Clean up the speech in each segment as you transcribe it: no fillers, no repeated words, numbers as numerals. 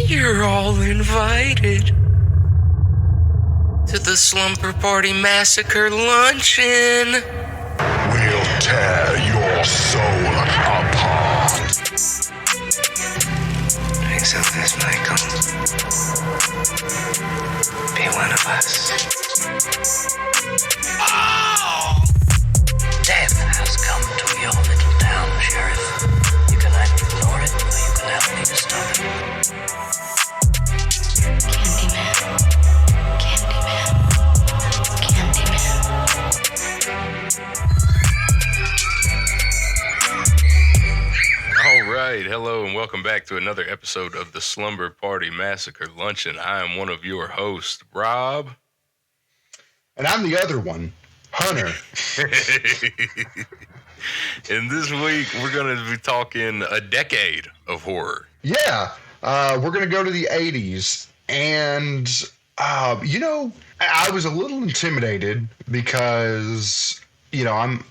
You're all invited to the Slumber Party Massacre Luncheon. We'll tear your soul apart. Accept this, Michael. Be one of us. Oh! Death has come to your little town, Sheriff. You can either ignore it, or you can help me to stop it. All right, hello and welcome back to another episode of the Slumber Party Massacre Luncheon. I am one of your hosts, Rob. And I'm the other one, Hunter. And this week, we're going to be talking a decade of horror. Yeah, we're going to go to the 80s. And, I was a little intimidated because, I'm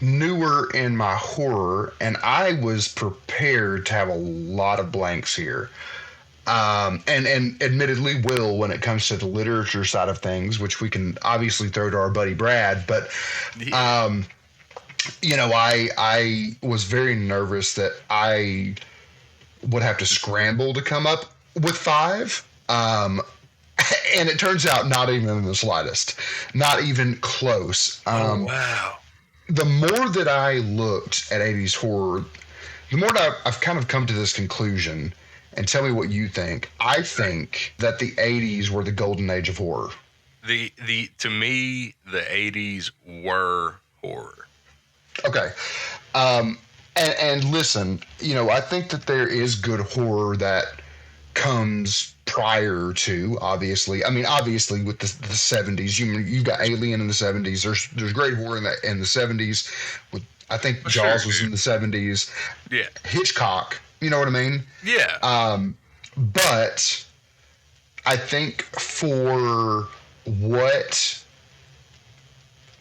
newer in my horror, and I was prepared to have a lot of blanks here. And admittedly will when it comes to the literature side of things, which we can obviously throw to our buddy Brad. But, I was very nervous that I would have to scramble to come up with five. And it turns out not even in the slightest, not even close. Wow. The more that I looked at 80s horror, the more that I've kind of come to this conclusion. And tell me what you think. I think that the 80s were the golden age of horror. To me, the 80s were horror. Okay. And listen, I think that there is good horror that comes prior to, obviously. I mean, obviously with the 70s, you've got Alien in the 70s. There's great horror in the 70s. With I think Jaws was in the 70s. Yeah. Hitchcock. You know what I mean? Yeah. But I think for what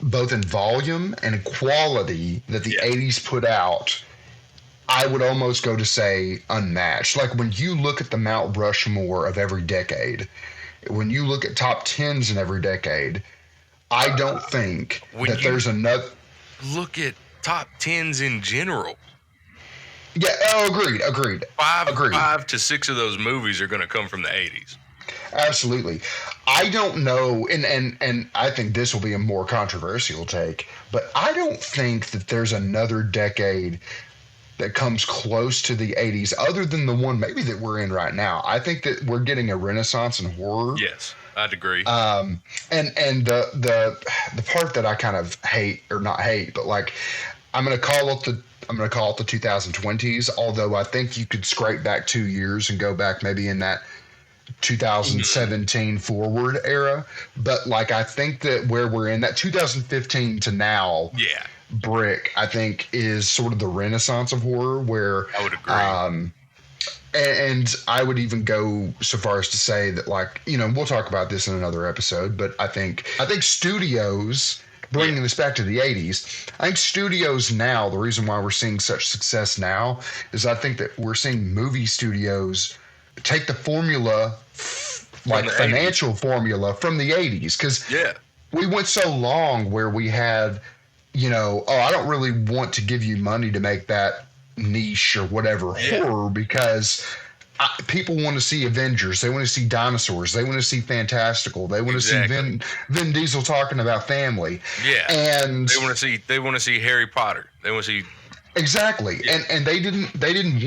both in volume and in quality that the 80s put out, I would almost go to say unmatched. Like when you look at the Mount Rushmore of every decade, when you look at top 10s in every decade, I don't think that there's another. Look at top 10s in general. Yeah, agreed. Five to six of those movies are going to come from the 80s. Absolutely. I don't know, and I think this will be a more controversial take, but I don't think that there's another decade that comes close to the 80s other than the one maybe that we're in right now. I think that we're getting a renaissance in horror. Yes, I'd agree. And the part that I kind of hate, or not hate, but like I'm going to call it the 2020s, although I think you could scrape back 2 years and go back maybe in that 2017 forward era. But like, I think that where we're in that 2015 to now brick, I think is sort of the renaissance of horror where I would agree. And I would even go so far as to say that, like, we'll talk about this in another episode, but I think studios, bringing this back to the 80s, I think studios now, the reason why we're seeing such success now is I think that we're seeing movie studios take the formula, like the financial 80s. Formula from the 80s. Because we went so long where we had, I don't really want to give you money to make that niche or whatever horror because people want to see Avengers. They want to see dinosaurs. They want to see Fantastical. They want to see Vin Diesel talking about family. Yeah, and they want to see Harry Potter. They want to see exactly. Yeah. And they didn't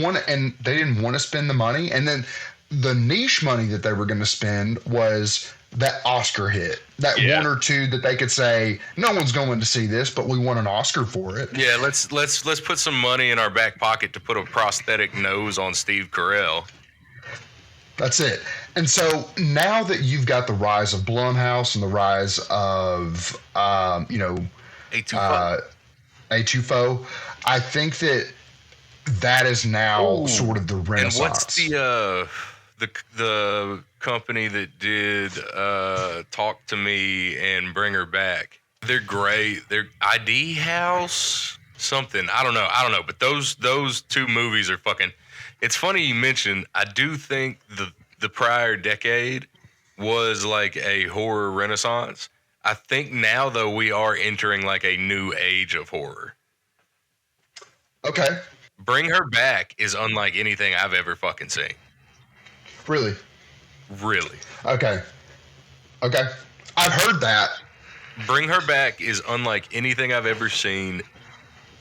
want to spend the money. And then the niche money that they were going to spend was that Oscar hit, that one or two that they could say, no one's going to see this, but we want an Oscar for it. Yeah, let's put some money in our back pocket to put a prosthetic nose on Steve Carell. That's it. And so now that you've got the rise of Blumhouse and the rise of, A24, I think that is now sort of the renaissance. And what's the company that did Talk to Me and Bring Her Back? They're great. They're ID House. something. I don't know. But those two movies are fucking. It's funny you mentioned. I do think the prior decade was like a horror renaissance. I think now though we are entering like a new age of horror. Okay. Bring Her Back is unlike anything I've ever fucking seen. Really? Really. Okay. I've heard that. Bring Her Back is unlike anything I've ever seen.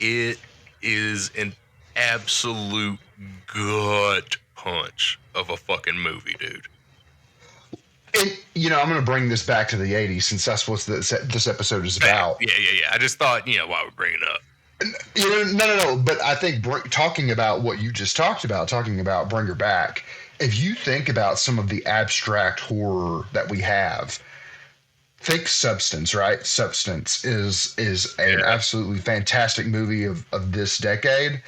It is an absolute gut punch of a fucking movie, dude. And, I'm going to bring this back to the 80s since that's what this episode is about. Yeah. I just thought, while we're bringing it up. No. But I think talking about what you just talked about, talking about Bring Her Back, if you think about some of the abstract horror that we have, think Substance, right? Substance is an absolutely fantastic movie of this decade.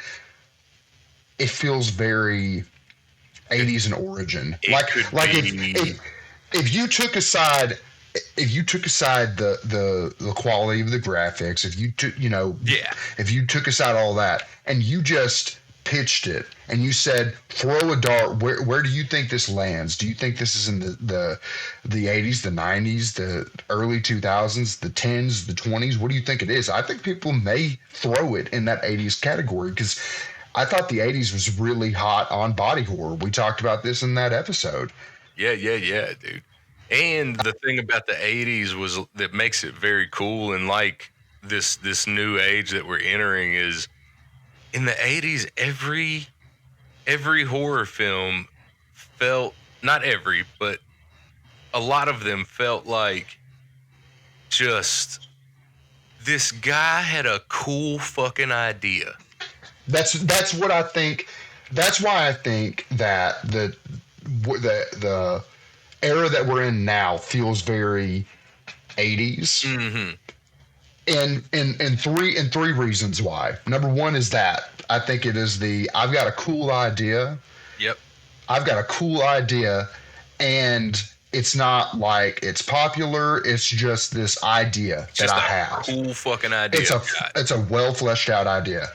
It feels very 80s in origin. If you took aside the quality of the graphics, if you took aside all that and you just pitched it and you said, throw a dart, where do you think this lands? Do you think this is in the 80s, the 90s, the early 2000s, the 10s, the 20s? What do you think it is? I think people may throw it in that 80s category because I thought the 80s was really hot on body horror. We talked about this in that episode. Yeah, dude. And the thing about the 80s was that makes it very cool and like this new age that we're entering is in the 80s, every horror film felt, not every, but a lot of them felt like just this guy had a cool fucking idea. That's what I think. That's why I think that the era that we're in now feels very 80s. Mm-hmm. And three reasons why. Number one is that I think it is I've got a cool idea. Yep. I've got a cool idea, and it's not like it's popular. It's just this idea that I have. Cool fucking idea. It's a well fleshed out idea.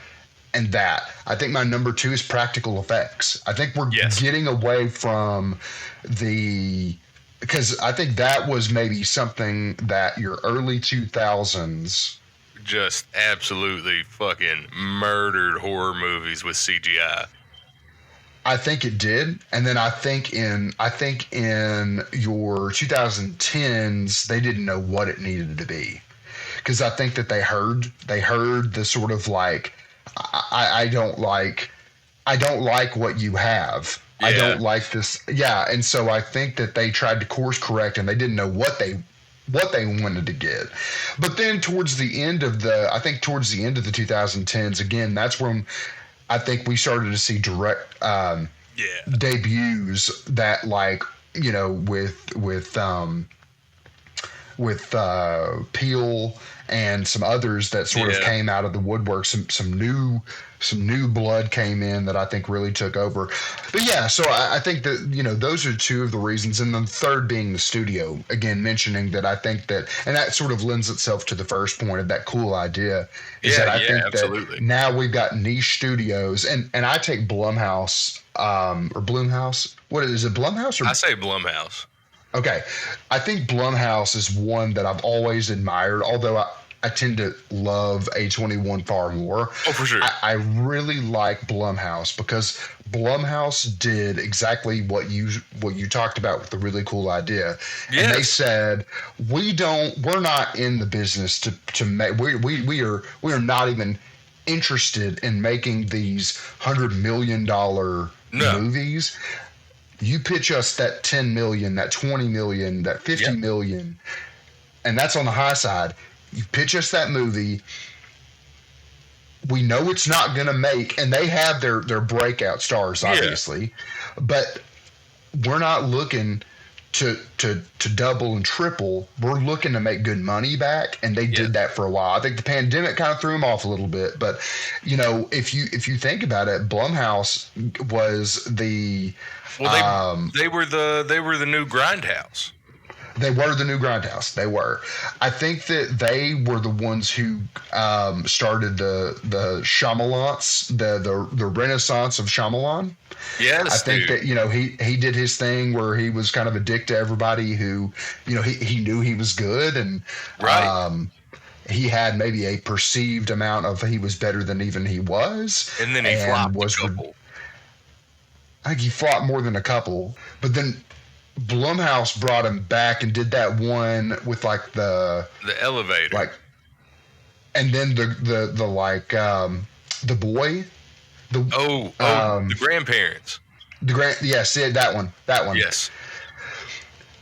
And that I think my number two is practical effects. I think we're getting away from because I think that was maybe something that your early 2000s just absolutely fucking murdered horror movies with CGI. I think it did, and then I think in your 2010s they didn't know what it needed to be, because I think that they heard the sort of like I don't like what you have. Yeah. I don't like this. Yeah. And so I think that they tried to course correct and they didn't know what they wanted to get. But then towards the end of the 2010s, again, that's when I think we started to see direct debuts that, like, with Peel and some others that sort of came out of the woodwork. Some new blood came in that I think really took over. But yeah, so I think that, those are two of the reasons. And the third being the studio, again, mentioning that I think that, and that sort of lends itself to the first point of that cool idea, is that I think absolutely. That now we've got niche studios, and I take Blumhouse, or Blumhouse. What is it, Blumhouse? Or? I say Blumhouse. Okay. I think Blumhouse is one that I've always admired, although I tend to love A21 far more. Oh, for sure. I really like Blumhouse because Blumhouse did exactly what you talked about with the really cool idea. Yes. And they said, we're not in the business to make, we are not even interested in making these $100 million movies. You pitch us that 10 million, that 20 million, that 50 million, and that's on the high side. You pitch us that movie. We know it's not going to make, and they have their breakout stars, obviously, but we're not looking to double and triple. We're looking to make good money back, and they did that for a while. I think the pandemic kind of threw them off a little bit, but if you think about it, Blumhouse was the they were the new Grindhouse. They were the new Grindhouse. They were. I think that they were the ones who started the Shyamalans, the Renaissance of Shyamalan. Yes, I think dude. that he did his thing where he was kind of a dick to everybody who he knew he was good, and Right. he had maybe a perceived amount of he was better than even he was, And then he and flopped a was. couple. I think he flopped more than a couple, but then Blumhouse brought him back and did that one with like the The elevator. like, and then the like the boy, the The grandparents. the grand, yes, yeah, that one. Yes.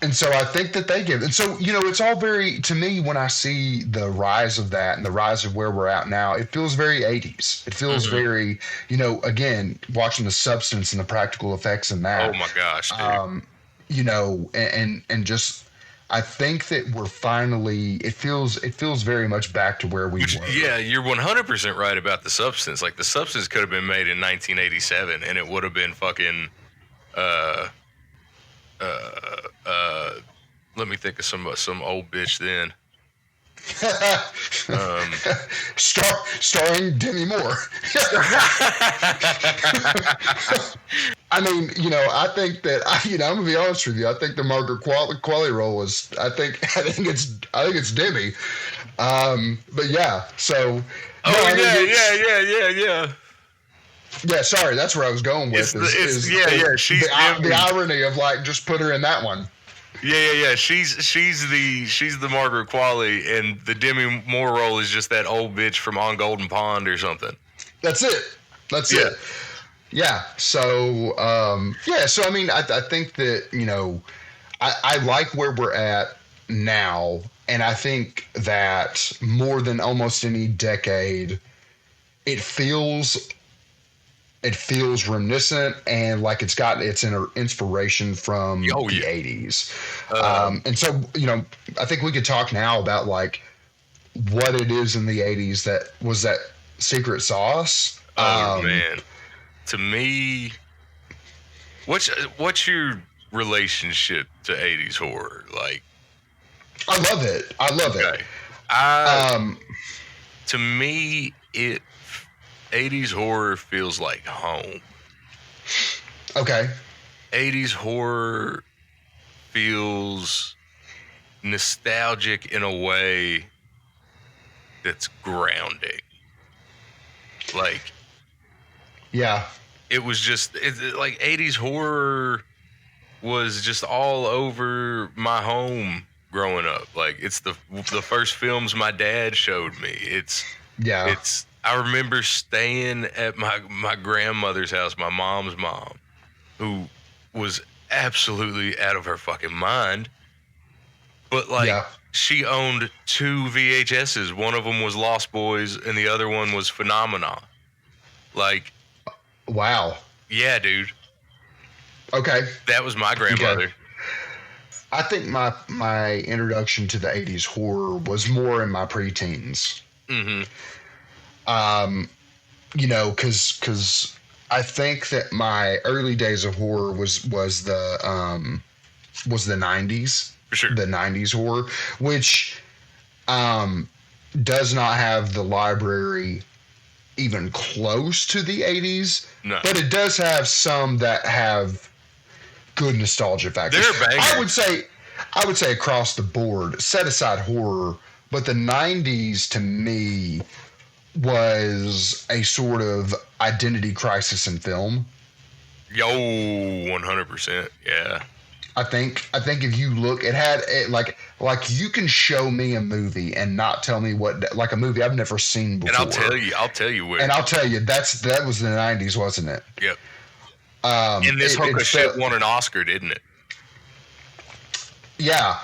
And so I think that they give, and so it's all very, to me, when I see the rise of that and the rise of where we're at now, it feels very 80s. It feels very, again, watching the substance and the practical effects in that. Oh my gosh, dude. And just, I think that we're finally, it feels very much back to where we were. Yeah, you're 100% right about the substance. Like, the substance could have been made in 1987 and it would have been fucking let me think of some old bitch then. Starring Demi Moore. I mean, I think that I'm gonna be honest with you. I think the Margaret Qualley role was. I think it's Demi. But yeah. So. Yeah. Yeah, sorry, that's where I was going with. She's the irony of like just put her in that one. Yeah. She's the Margaret Qualley, and the Demi Moore role is just that old bitch from On Golden Pond or something. That's it. Yeah. So So I mean, I think that I like where we're at now, and I think that more than almost any decade, it feels reminiscent and like it's got its inspiration from the 80s. And so, I think we could talk now about like what it is in the 80s that was that secret sauce. Man. To me, what's your relationship to 80s horror? Like, I love it. Okay. To me, 80s horror feels like home. Okay. 80s horror feels nostalgic in a way that's grounding. Like, yeah, it was just like 80s horror was just all over my home growing up. Like, it's the first films my dad showed me. I remember staying at my grandmother's house, my mom's mom, who was absolutely out of her fucking mind. But like, she owned 2 VHSs. One of them was Lost Boys and the other one was Phenomena. Like, wow. Yeah, dude. Okay. That was my grandmother. Okay. I think my introduction to the 80s horror was more in my preteens. Mm-hmm. Because I think that my early days of horror was the 90s. For sure. The 90s horror, which does not have the library even close to the 80s. No. But it does have some that have good nostalgia factors. They're bangers. I would say across the board, set aside horror, but the 90s to me was a sort of identity crisis in film. Yo, 100%. Yeah. I think if you look, it had like you can show me a movie and not tell me what, like a movie I've never seen before. And I'll tell you where. And I'll tell you that was the 90s, wasn't it? Yep. And this hunk of shit won an Oscar, didn't it? Yeah.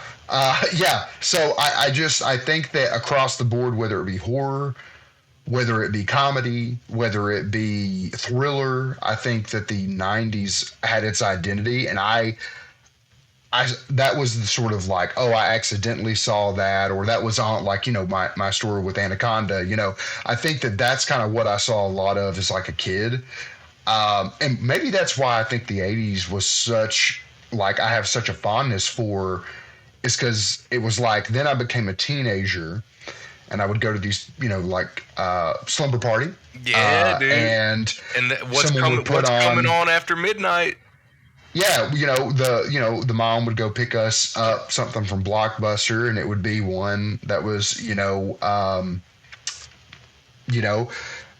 Yeah. So I think that across the board, whether it be horror, whether it be comedy, whether it be thriller, I think that the 90s had its identity, and I that was the sort of like, oh, I accidentally saw that, or that was on like, my story with Anaconda, I think that that's kind of what I saw a lot of as like a kid. And maybe that's why I think the 80s was such, like, I have such a fondness for, is because it was like then I became a teenager, and I would go to these, like Slumber Party. Yeah, dude. And what's coming on after midnight? Yeah, the mom would go pick us up something from Blockbuster, and it would be one that was,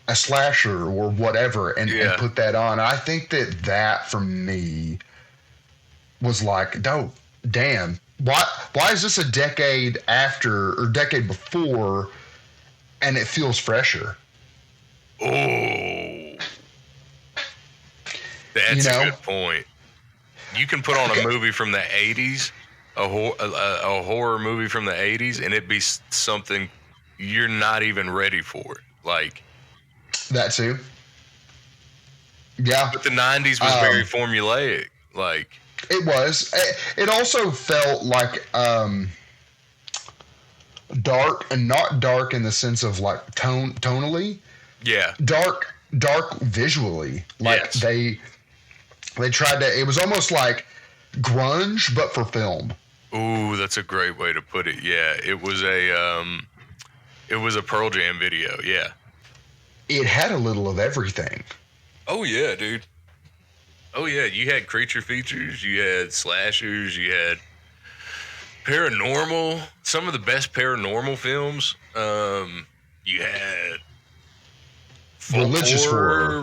a slasher or whatever, and put that on. I think that for me was like, no, damn, why is this a decade after or decade before, and it feels fresher? Oh, that's a good point. You can put on a movie from the 80s, a horror movie from the 80s, and it'd be something you're not even ready for. Like that too. Yeah. But the 90s was very formulaic. Like it was. It also felt like dark, and not dark in the sense of like tonally. Yeah. Dark visually. Like they tried to. It was almost like grunge, but for film. Ooh, that's a great way to put it. Yeah, it was a Pearl Jam video. Yeah, it had a little of everything. Oh yeah, dude. Oh yeah, you had creature features, you had slashers, you had paranormal. Some of the best paranormal films. You had religious horror,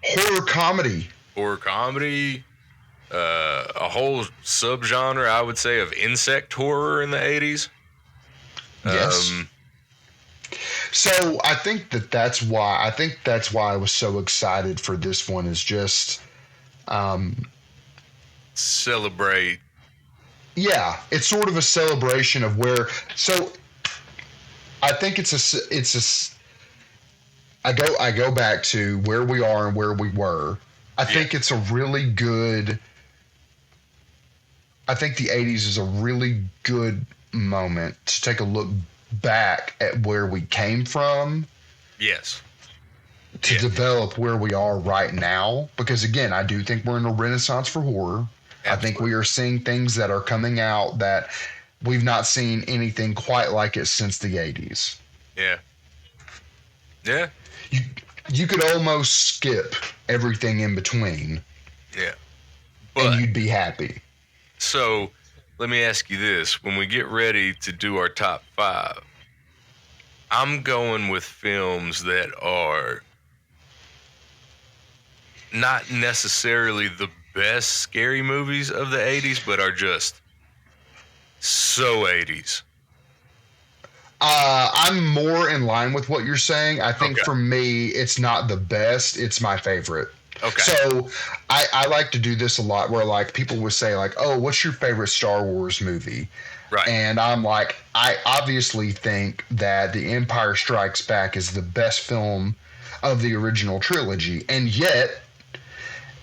horror comedy, a whole subgenre, I would say, of insect horror in the 80s. Yes. So I think that's why I was so excited for this one, is just celebrate. Yeah, it's sort of a celebration of where. So I think I go back to where we are and where we were. I think it's a really good. I think the 80s is a really good moment to take a look back at where we came from. Yes. To develop where we are right now. Because again, I do think we're in a renaissance for horror. Absolutely. I think we are seeing things that are coming out that we've not seen anything quite like it since the 80s. Yeah. Yeah. You could almost skip everything in between. Yeah. And you'd be happy. So, let me ask you this. When we get ready to do our top 5, I'm going with films that are not necessarily the best scary movies of the 80s, but are just so 80s. I'm more in line with what you're saying. I think for me, it's not the best. It's my favorite. Okay. So I like to do this a lot where like people would say like, oh, what's your favorite Star Wars movie? Right. And I'm like, I obviously think that The Empire Strikes Back is the best film of the original trilogy. And yet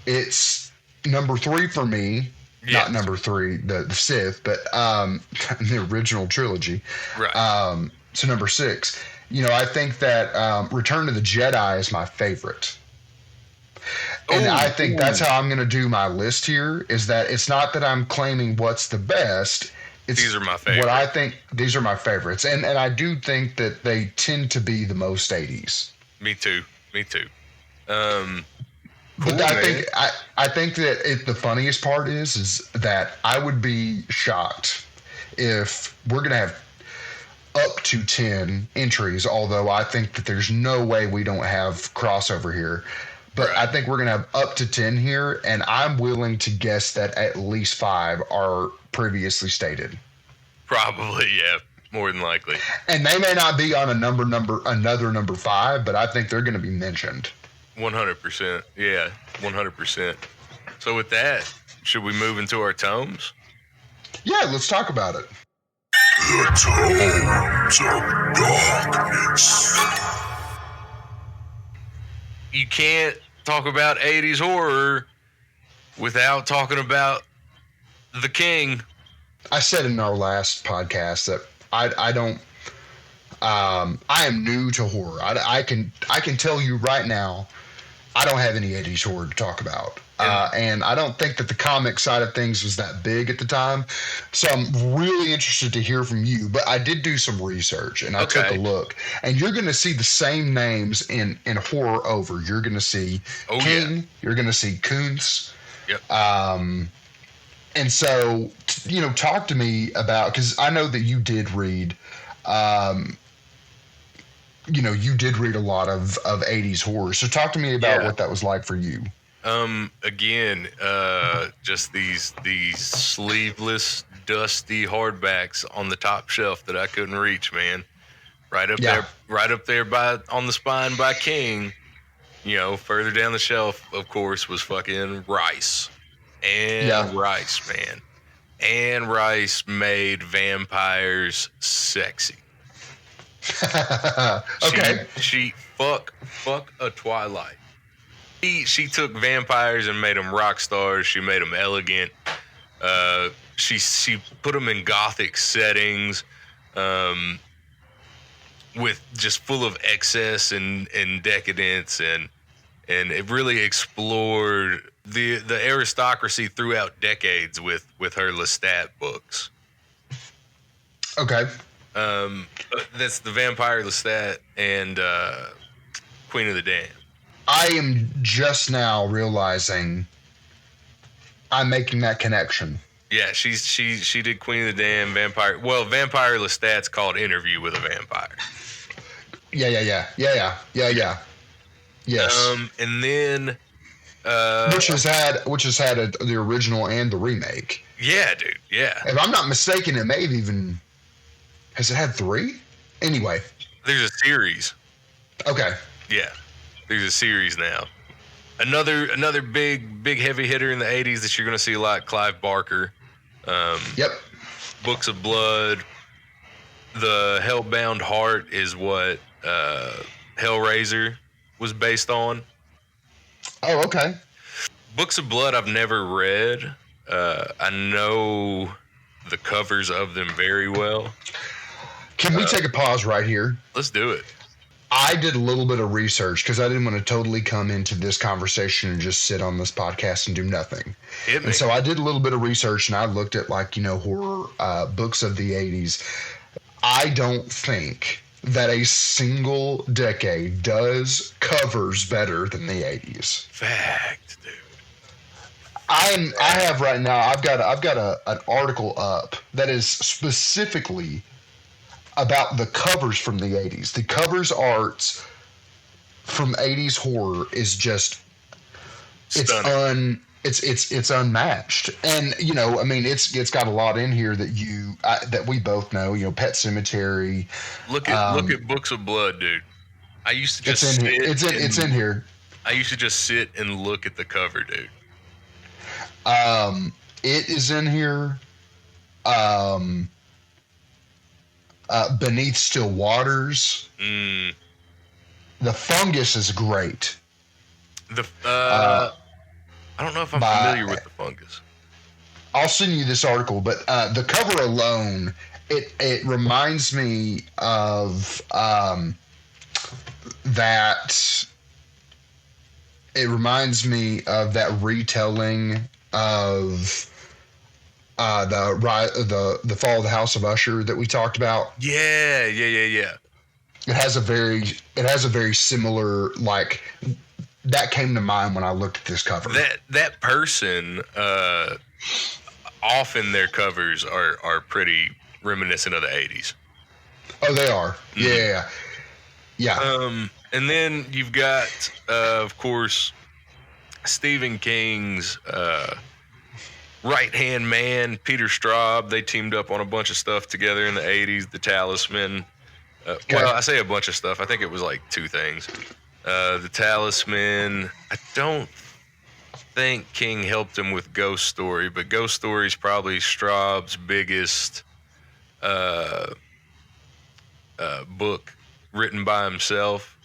it's number 3 for me. Yes. Not number 3, the Sith, but the original trilogy. Right. So number 6. I think that Return of the Jedi is my favorite. And I think that's how I'm going to do my list here, is that it's not that I'm claiming what's the best. These are my favorites. What I think, these are my favorites. And I do think that they tend to be the most 80s. Me too. But I think that the funniest part is that I would be shocked if we're going to have up to 10 entries, although I think that there's no way we don't have crossover here. But I think we're going to have up to 10 here, and I'm willing to guess that at least 5 are previously stated. Probably, yeah, more than likely. And they may not be on another number 5, but I think they're going to be mentioned. 100%. Yeah, 100%. So with that, should we move into our tomes? Yeah, let's talk about it. The Tomes of Darkness. You can't talk about 80s horror without talking about the king. I said in our last podcast that I don't. I am new to horror. I can tell you right now I don't have any 80s horror to talk about. And I don't think that the comic side of things was that big at the time. So I'm really interested to hear from you. But I did do some research and I took a look. And you're going to see the same names in horror over. You're going to see King. You're going to see Kuntz. Yep. And so, talk to me about, because I know that you did read, you did read a lot of 80s horror. So talk to me about what that was like for you. Again, just these sleeveless, dusty hardbacks on the top shelf that I couldn't reach, man. Right up there by on the spine by King. Further down the shelf, of course, was fucking Rice. And Rice, man. And Rice made vampires sexy. Okay. She fuck a Twilight. She took vampires and made them rock stars. She made them elegant. She put them in gothic settings, with just full of excess and decadence, and it really explored the aristocracy throughout decades with her Lestat books. Okay. That's the Vampire Lestat and Queen of the Damned. I am just now realizing I'm making that connection. Yeah, she did Queen of the Damned, Vampire. Well, Vampire Lestat's called Interview with a Vampire. Yeah. Yes. And then which has had the original and the remake. Yeah, dude. Yeah. If I'm not mistaken, it may have even has it had 3? Anyway, there's a series. Okay. Yeah, there's a series now. Another big heavy hitter in the 80s that you're going to see a lot. Clive Barker. Yep. Books of Blood. The Hellbound Heart is what Hellraiser was based on. Oh, okay. Books of Blood I've never read. I know the covers of them very well. Can we take a pause right here? Let's do it. I did a little bit of research because I didn't want to totally come into this conversation and just sit on this podcast and do nothing. And so I did a little bit of research and I looked at horror books of the 80s. I don't think that a single decade does covers better than the 80s. Fact, dude. I have right now. I've got an article up that is specifically about the covers from the 80s. The covers arts from 80s horror is just stunning. It's unmatched. And it's got a lot in here that we both know, Pet Sematary. Look at Books of Blood, dude. I used to just it's in here. I used to just sit and look at the cover, dude. It is in here. Beneath Still Waters. The Fungus is great. I don't know if I'm familiar with the Fungus. I'll send you this article, but the cover alone, it reminds me of that. It reminds me of that retelling of the Fall of the House of Usher that we talked about. Yeah. It has a very similar, like, that came to mind when I looked at this cover. That person, often their covers are pretty reminiscent of the 80s. Oh, they are. Mm-hmm. Yeah. And then you've got, of course, Stephen King's right-hand man, Peter Straub. They teamed up on a bunch of stuff together in the 80s. The Talisman. Well, I say a bunch of stuff. I think it was like 2 things. The Talisman. I don't think King helped him with Ghost Story, but Ghost Story is probably Straub's biggest book written by himself.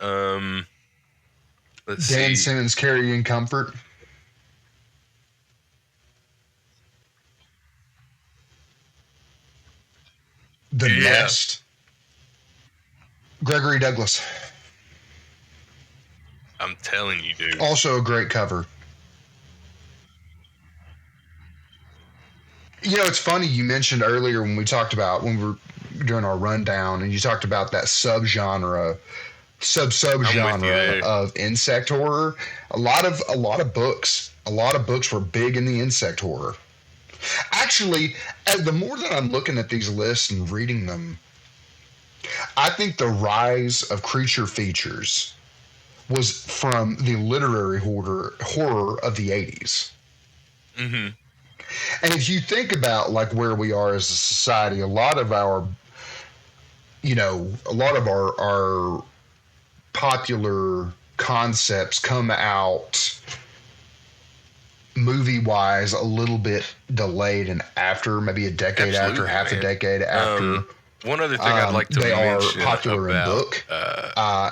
Let's see. Dan Simmons, Carrying Comfort. The Nest. Gregory Douglas. I'm telling you, dude. Also a great cover. You know, it's funny you mentioned earlier when we were doing our rundown, and you talked about that subgenre of insect horror. A lot of books were big in the insect horror. Actually, the more that I'm looking at these lists and reading them, I think the rise of creature features was from the literary horror of the 80s. Mm-hmm. And if you think about like where we are as a society, a lot of our popular concepts come out movie-wise a little bit delayed and after, maybe a decade after, half a decade after. One other thing I'd like to they mention are popular about, in book,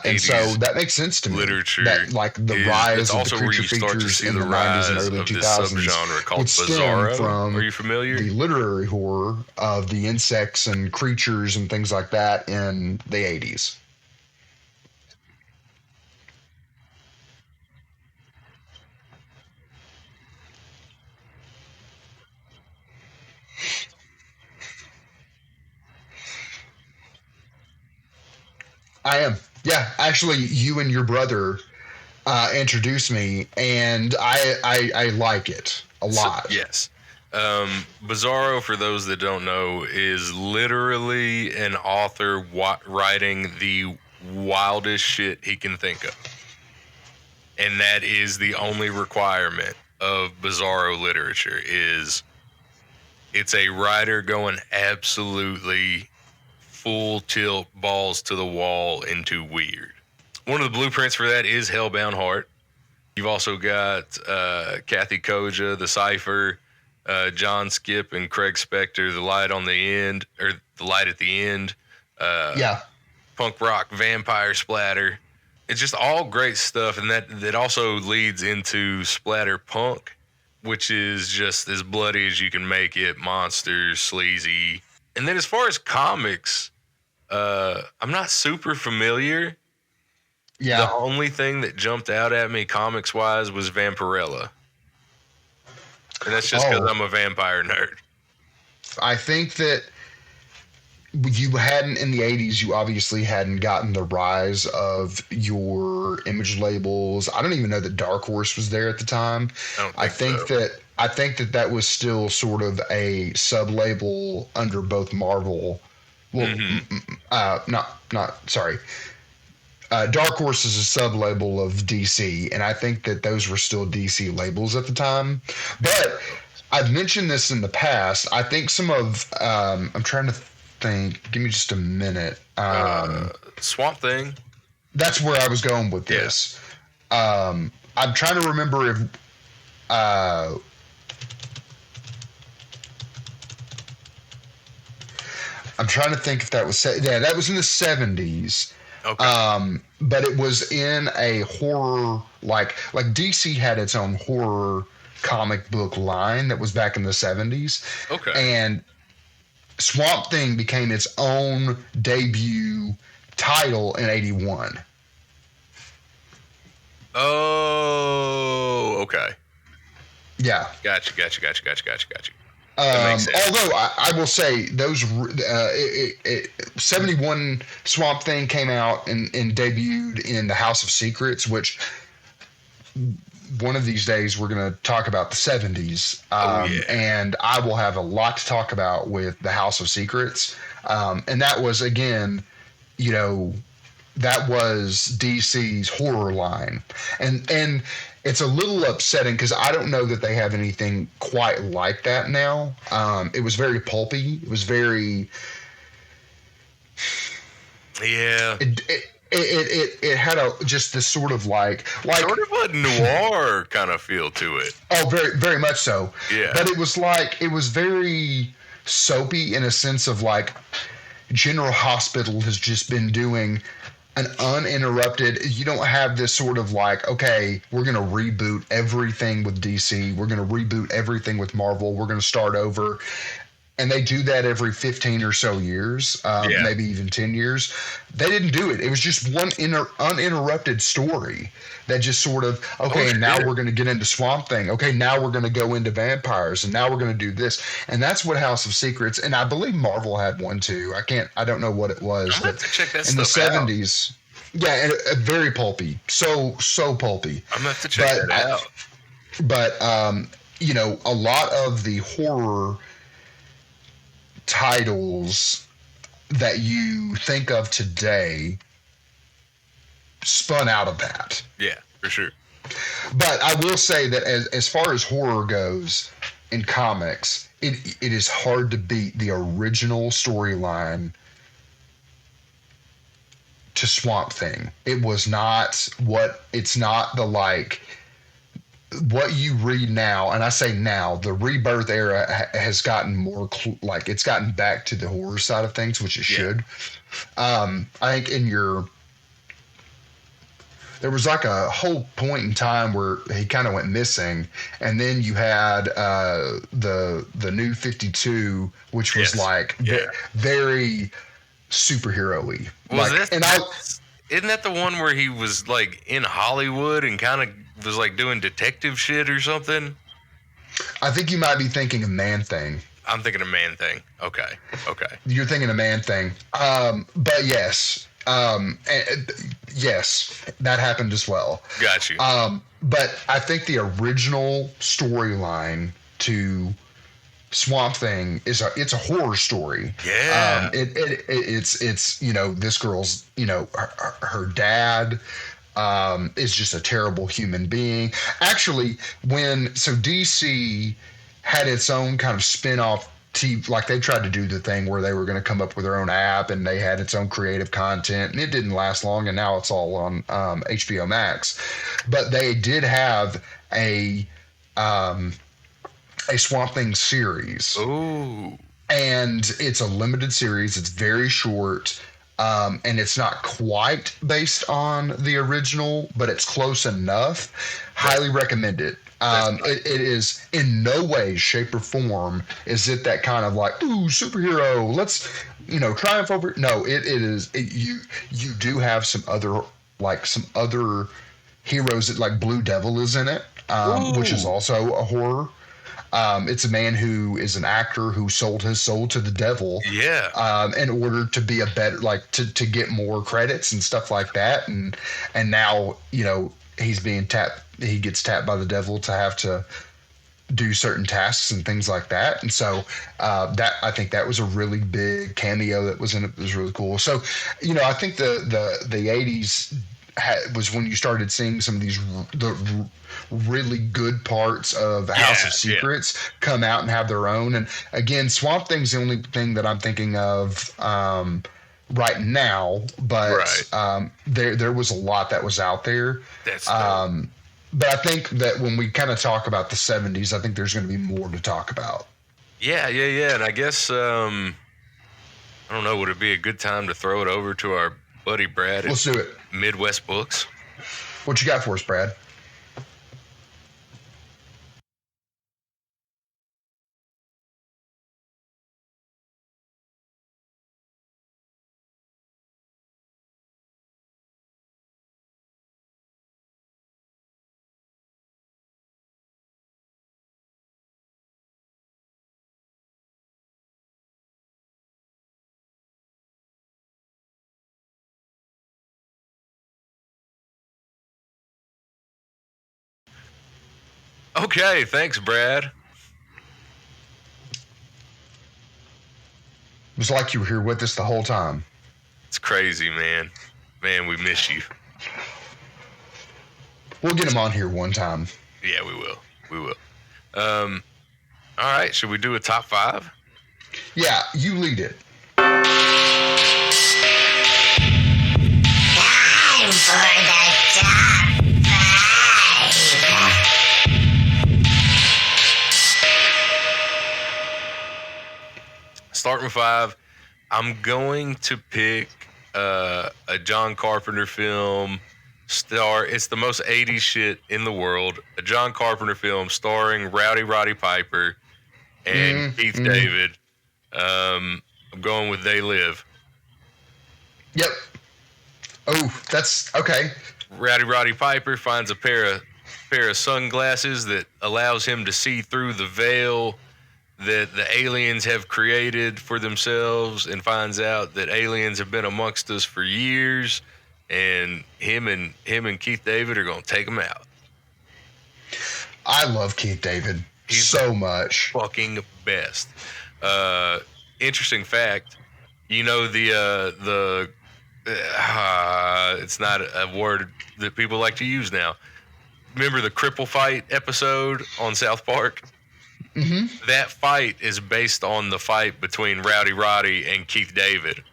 and so that makes sense to me. Literature, that, like the rise of the creature features in the 90s and early 2000s subgenre called would stem Bizarro. from Are you familiar? The literary horror of the insects and creatures and things like that in the 80s. I am. Yeah, actually, you and your brother introduced me, and I like it a lot. Yes. Bizarro, for those that don't know, is literally an author writing the wildest shit he can think of. And that is the only requirement of Bizarro literature is it's a writer going absolutely full tilt, balls to the wall into weird. One of the blueprints for that is Hellbound Heart. You've also got Kathy Koja, The Cypher, John Skip and Craig Spector, The Light on the End, or The Light at the End. Yeah. Punk rock, vampire splatter. It's just all great stuff, and that also leads into splatter punk, which is just as bloody as you can make it, monsters, sleazy. And then as far as comics, I'm not super familiar. Yeah. The only thing that jumped out at me comics-wise was Vampirella. And that's just because I'm a vampire nerd. I think that you hadn't, in the 80s, you obviously hadn't gotten the rise of your image labels. I don't even know that Dark Horse was there at the time. I think that was still sort of a sub-label under both Marvel. Well, Dark Horse is a sub-label of DC, and I think that those were still DC labels at the time. But I've mentioned this in the past. I think some of I'm trying to think. Give me just a minute. Swamp Thing. That's where I was going with this. I'm trying to remember if I'm trying to think if that was that was in the 70s. Okay. But it was in a horror like DC had its own horror comic book line that was back in the 70s. Okay. And Swamp Thing became its own debut title in 81. Oh, okay. Yeah. Gotcha. Although I will say those 71 Swamp Thing came out and debuted in the House of Secrets, which one of these days we're going to talk about the 70s. And I will have a lot to talk about with the House of Secrets. And that was, again, that was DC's horror line. And it's a little upsetting because I don't know that they have anything quite like that now. It was very pulpy. It was very... Yeah. It had just this sort of like sort of a noir kind of feel to it. Oh, very, very much so. Yeah. But it was very soapy in a sense of like General Hospital has just been doing an uninterrupted. You don't have this sort of like, okay, we're going to reboot everything with DC. We're going to reboot everything with Marvel. We're going to start over. and they do that every 15 or so years, maybe even 10 years. They didn't do it. It was just one uninterrupted story that just sort of, okay, and now we're going to get into Swamp Thing. Okay, now we're going to go into vampires, and now we're going to do this. And that's what House of Secrets, and I believe Marvel had one too. I don't know what it was. I'm going to check that in the stuff 70s. Out. Yeah, and very pulpy. So pulpy. I'm going to have to check that out. But, you know, a lot of the horror titles that you think of today spun out of that. Yeah, for sure. But I will say that as far as horror goes in comics, it is hard to beat the original storyline to Swamp Thing. It was not it's not the like what you read now, and I say now, the Rebirth era has gotten more like it's gotten back to the horror side of things, which it should. I think there was like a whole point in time where he kind of went missing, and then you had the New 52, which was very superhero-y. Isn't that the one where he was like in Hollywood and kind of was like doing detective shit or something? I think you might be thinking of Man Thing. I'm thinking of Man Thing. Okay. You're thinking of Man Thing. But yes. Yes, that happened as well. Got you. But I think the original storyline to Swamp Thing it's a horror story. Yeah. It's you know, this girl's, you know, her dad is just a terrible human being. Actually, so DC had its own kind of spin-off like they tried to do the thing where they were going to come up with their own app, and they had its own creative content, and it didn't last long, and now it's all on HBO Max. But they did have a Swamp Thing series. Ooh. And it's a limited series. It's very short. And it's not quite based on the original, but it's close enough. Highly recommend it. It is in no way, shape, or form is it that kind of like, ooh, superhero, let's, you know, triumph over. No, it is. You do have some other heroes that, like Blue Devil is in it, which is also a horror. It's a man who is an actor who sold his soul to the devil. Yeah. In order to be a better, like to get more credits and stuff like that. And now, you know, he's being tapped. He gets tapped by the devil to have to do certain tasks and things like that. And so that I think that was a really big cameo that was in it. It was really cool. So, you know, I think the 80s was when you started seeing some of the really good parts of House of Secrets come out and have their own. And again, Swamp Thing's the only thing that I'm thinking of right now, but there was a lot that was out there. That's but I think that when we kind of talk about the 70s, I think there's going to be more to talk about. Yeah. And I guess I don't know, would it be a good time to throw it over to our buddy Brad? Let's do it. Midwest Books. What you got for us, Brad? Okay, thanks, Brad. It was like you were here with us the whole time. It's crazy, man. Man, we miss you. We'll get him on here one time. Yeah, we will. All right, should we do a top 5? Yeah, you lead it. Time for the top 5. Starting with 5, I'm going to pick a John Carpenter film. It's the most 80s shit in the world. A John Carpenter film starring Rowdy Roddy Piper and Keith David. I'm going with They Live. Yep. Oh, that's okay. Rowdy Roddy Piper finds a pair of sunglasses that allows him to see through the veil that the aliens have created for themselves, and finds out that aliens have been amongst us for years, and him and Keith David are going to take them out. I love Keith David so much. Fucking best. Interesting fact, you know it's not a word that people like to use now. Remember the cripple fight episode on South Park? Mm-hmm. That fight is based on the fight between Rowdy Roddy and Keith David.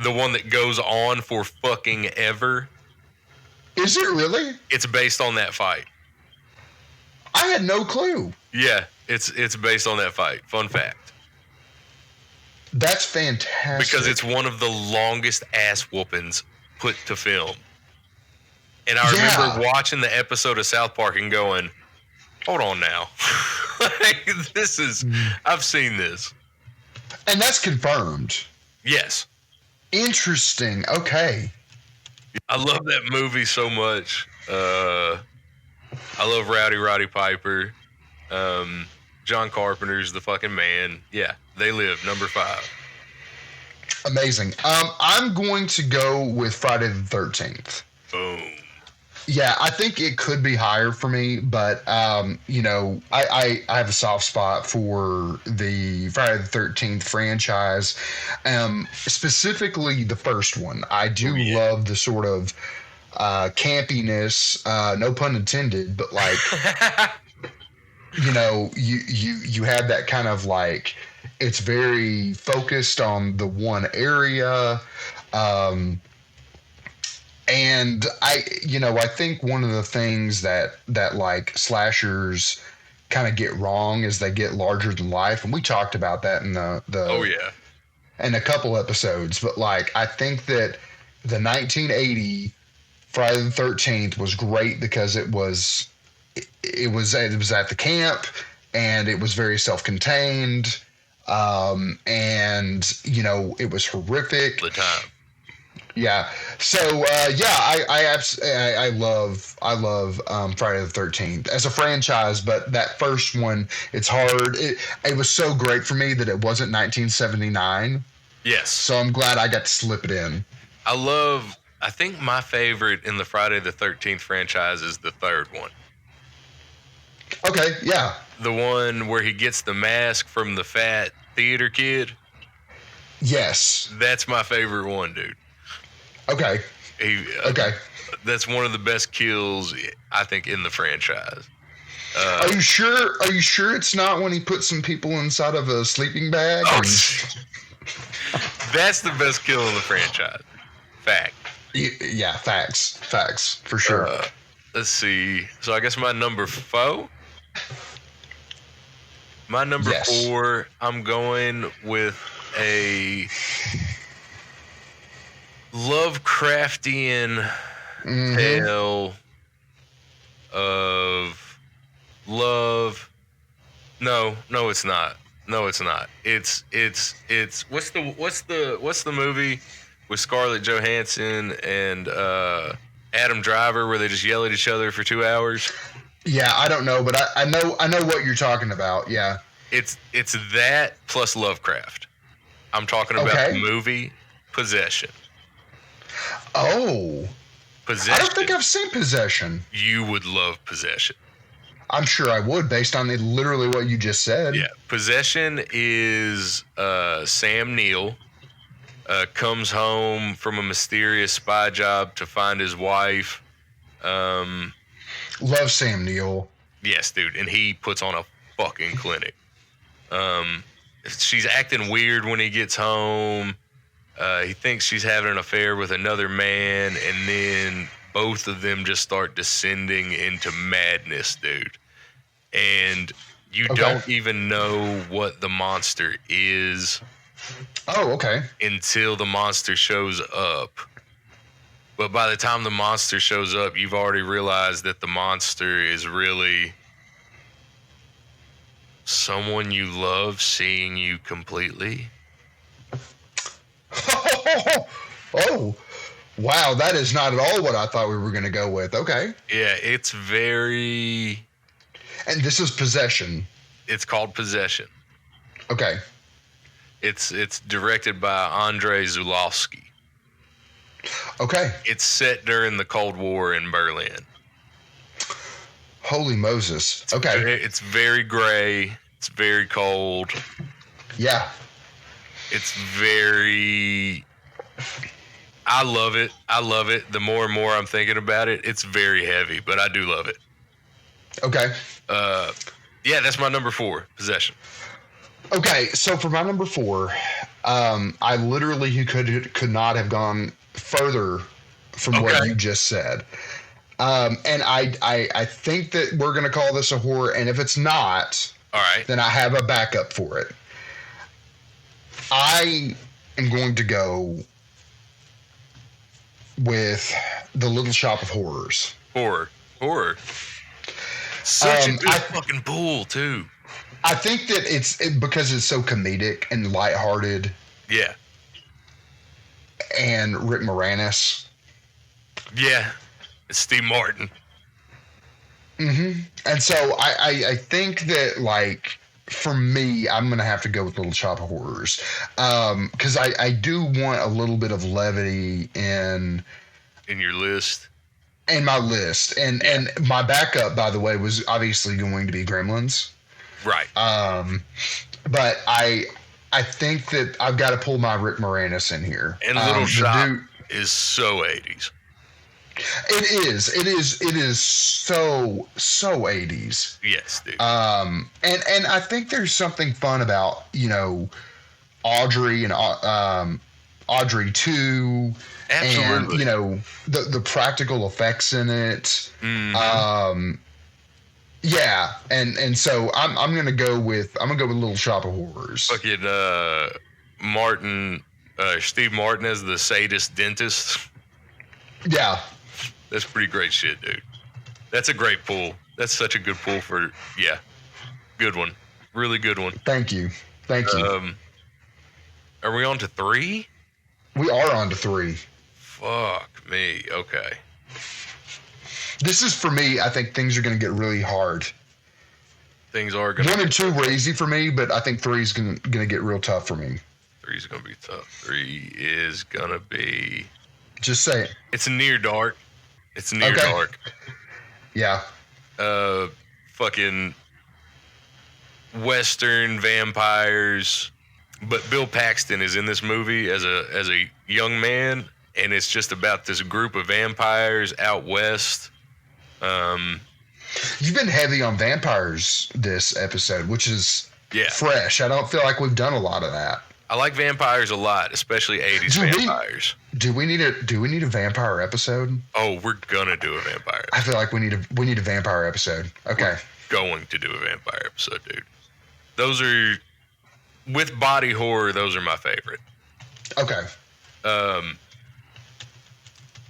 The one that goes on for fucking ever. Is it really? It's based on that fight. I had no clue. Yeah, it's based on that fight. Fun fact. That's fantastic. Because it's one of the longest ass whoopings put to film. And I remember watching the episode of South Park and going, hold on now. Like, I've seen this. And that's confirmed. Yes. Interesting. Okay. I love that movie so much. I love Rowdy Roddy Piper. John Carpenter's the fucking man. Yeah, They Live, number 5. Amazing. I'm going to go with Friday the 13th. Boom. Yeah, I think it could be higher for me, but I have a soft spot for the Friday the 13th franchise, specifically the first one. I do love the sort of campiness, no pun intended, but like you have that kind of like, it's very focused on the one area. And I think one of the things that like slashers kind of get wrong is they get larger than life. And we talked about that in in a couple episodes, but like, I think that the 1980 Friday the 13th was great because it was at the camp, and it was very self-contained. And it was horrific. The time. Yeah. So I love Friday the 13th as a franchise, but that first one, it's hard. It was so great for me that it wasn't 1979. Yes. So I'm glad I got to slip it in. I think my favorite in the Friday the 13th franchise is the third one. Okay, yeah. The one where he gets the mask from the fat theater kid. Yes. That's my favorite one, dude. Okay. Okay. That's one of the best kills, I think, in the franchise. Are you sure? Are you sure it's not when he puts some people inside of a sleeping bag? That's the best kill in the franchise. Fact. Yeah, facts for sure. Let's see. So I guess my number 4. My number 4, I'm going with a Lovecraftian tale of love. No, it's not. It's what's the movie with Scarlett Johansson and Adam Driver where they just yell at each other for 2 hours? Yeah, I don't know, but I know what you're talking about. Yeah. It's that plus Lovecraft. I'm talking about the movie Possession. Oh. Possession. I don't think I've seen Possession. You would love Possession. I'm sure I would, based on literally what you just said. Yeah. Possession is Sam Neill comes home from a mysterious spy job to find his wife. Love Sam Neill. Yes, dude. And he puts on a fucking clinic. She's acting weird when he gets home. He thinks she's having an affair with another man, and then both of them just start descending into madness, dude. And you don't even know what the monster is. Oh, okay. Until the monster shows up. But by the time the monster shows up, you've already realized that the monster is really Someone you love seeing you completely. Oh, wow, that is not at all what I thought we were going to go with. Okay. Yeah, it's very... And this is Possession. It's called Possession. Okay. It's directed by Andrei Zulawski. Okay. It's set during the Cold War in Berlin. Holy Moses. Okay. It's very gray. It's very cold. Yeah. It's very... I love it. I love it. The more and more I'm thinking about it, it's very heavy, but I do love it. Okay. Yeah, that's my number 4, Possession. Okay, so for my number 4, I literally could not have gone further from what you just said. And I think that we're going to call this a horror, and if it's not, all right, then I have a backup for it. I am going to go with The Little Shop of Horrors. Horror. Such a good fucking pool, too. I think that because it's so comedic and lighthearted. Yeah. And Rick Moranis. Yeah. It's Steve Martin. Mm-hmm. And so I think that, like, for me, I'm going to have to go with Little Shop of Horrors. Because I do want a little bit of levity in your list. In my list. And my backup, by the way, was obviously going to be Gremlins. Right. But I think that I've got to pull my Rick Moranis in here. And Little Shop is so 80s. It is so 80s. Yes, dude. And I think there's something fun about, Audrey and Audrey 2. Absolutely. And, the practical effects in it. Mm-hmm. Yeah, and so I'm gonna go with Little Shop of Horrors. Fucking Steve Martin as the sadist dentist. Yeah, that's pretty great shit, dude. That's a great pull. That's such a good pull for good one, really good one. Thank you. Are we on to 3? We are on to 3. Fuck me. Okay. This is, for me, I think things are going to get really hard. Things are going to... 1 and 2 were easy for me, but I think 3 is going to get real tough for me. 3 is going to be tough. 3 is going to be... Just say it. It's near dark. Dark. Yeah. Fucking Western vampires. But Bill Paxton is in this movie as a young man, and it's just about this group of vampires out west. You've been heavy on vampires this episode, which is fresh. I don't feel like we've done a lot of that. I like vampires a lot, especially 80s vampires. Do we need a vampire episode? Oh, we're gonna do a vampire episode. I feel like we need a vampire episode. Okay. We're going to do a vampire episode, dude. Those are, with body horror, those are my favorite. Okay.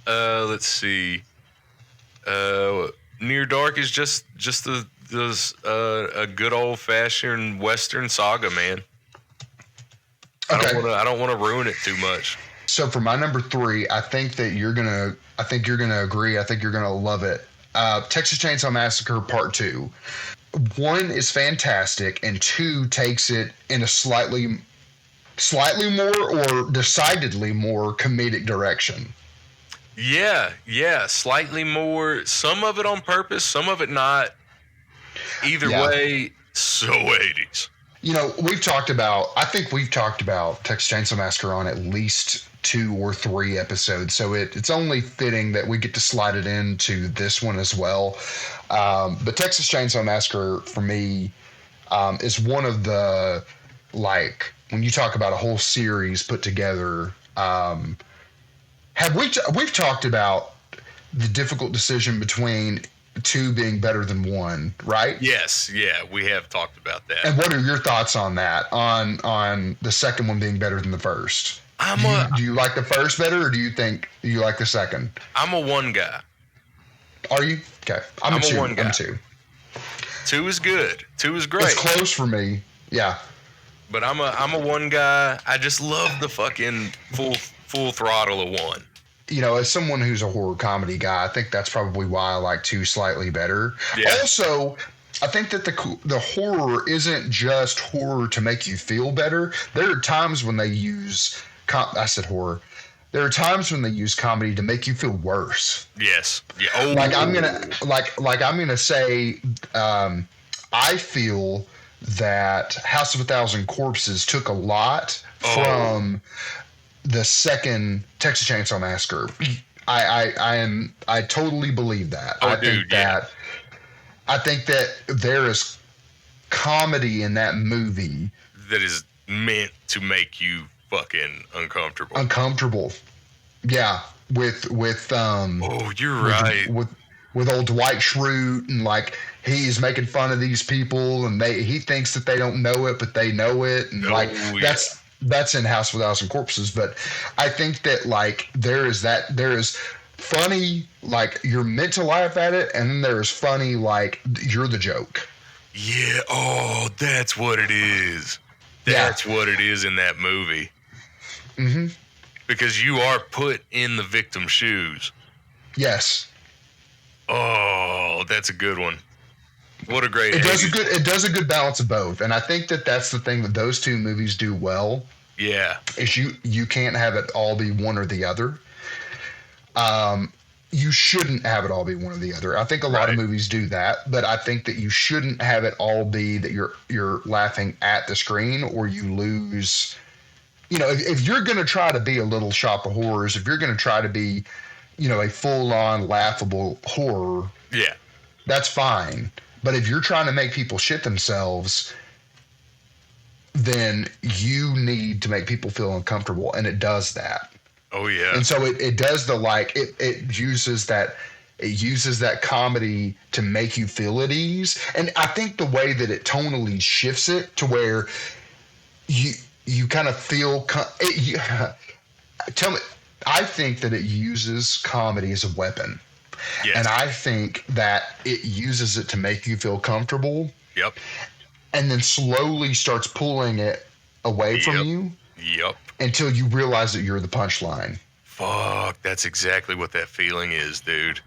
Let's see. Near Dark is just a good old fashioned Western saga, man. Okay. I don't want to ruin it too much. So for my number 3, I think you're gonna agree. I think you're gonna love it. Texas Chainsaw Massacre Part 2. 1 is fantastic, and 2 takes it in a slightly more or decidedly more comedic direction. Yeah, slightly more. Some of it on purpose, some of it not. Either way, so 80s. We've talked about Texas Chainsaw Massacre on at least 2 or 3 episodes, so it's only fitting that we get to slide it into this one as well. But Texas Chainsaw Massacre, for me, is one of the, like, when you talk about a whole series put together, we've talked about the difficult decision between 2 being better than 1, right? Yes, we have talked about that. And what are your thoughts on that? On the second one being better than the first? Do you like the first better, or do you think you like the second? I'm a 1 guy. Are you? Okay. I'm a 2. a 1 guy. I'm a 2. 2 is good. 2 is great. It's close for me. Yeah. But I'm a 1 guy. I just love the fucking full throttle of 1. You know, as someone who's a horror comedy guy, I think that's probably why I like 2 slightly better. Yeah. Also, I think that the horror isn't just horror to make you feel better. There are times when they use I said horror. There are times when they use comedy to make you feel worse. Yes. Yeah. Oh. Like I'm gonna say, I feel that House of a Thousand Corpses took a lot from the second Texas Chainsaw Massacre. I totally believe that. Oh, I think that there is comedy in that movie that is meant to make you fucking uncomfortable. Uncomfortable. Yeah. With oh, you're right. With old Dwight Schrute, and like he's making fun of these people, and he thinks that they don't know it, but they know it, and that's in House of a Thousand Corpses. But I think that like there is funny, like you're meant to laugh at it, and then there's funny, like you're the joke. Yeah. Oh, that's what it is. That's what it is in that movie. Mm-hmm. Because you are put in the victim's shoes. Yes. Oh, that's a good one. What a great. It does a good balance of both, and I think that that's the thing that those 2 movies do well. Yeah. Is you can't have it all be one or the other. You shouldn't have it all be one or the other. I think a lot of movies do that, but I think that you shouldn't have it all be that you're laughing at the screen, or you lose. You know, if you're going to try to be a Little Shop of Horrors, if you're going to try to be, you know, a full-on laughable horror, that's fine. But if you're trying to make people shit themselves, then you need to make people feel uncomfortable, and it does that. Oh yeah. And so it does it uses that comedy to make you feel at ease. And I think the way that it tonally shifts it to where you kind of feel tell me, I think that it uses comedy as a weapon. Yes. And I think that it uses it to make you feel comfortable. Yep. And then slowly starts pulling it away from you. Yep. Until you realize that you're the punchline. Fuck, that's exactly what that feeling is, dude.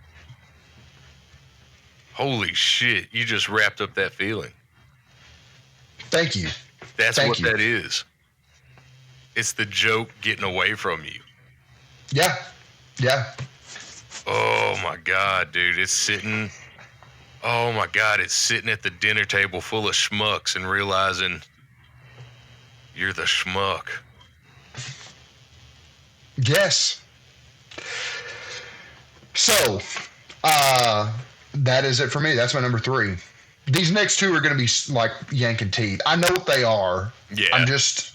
Holy shit, you just wrapped up that feeling. Thank you. That's what that is. It's the joke getting away from you. Yeah. Yeah. Oh my God, dude. It's sitting at the dinner table full of schmucks and realizing you're the schmuck. Yes. So, that is it for me. That's my number 3. These next 2 are going to be like yanking teeth. I know what they are. Yeah.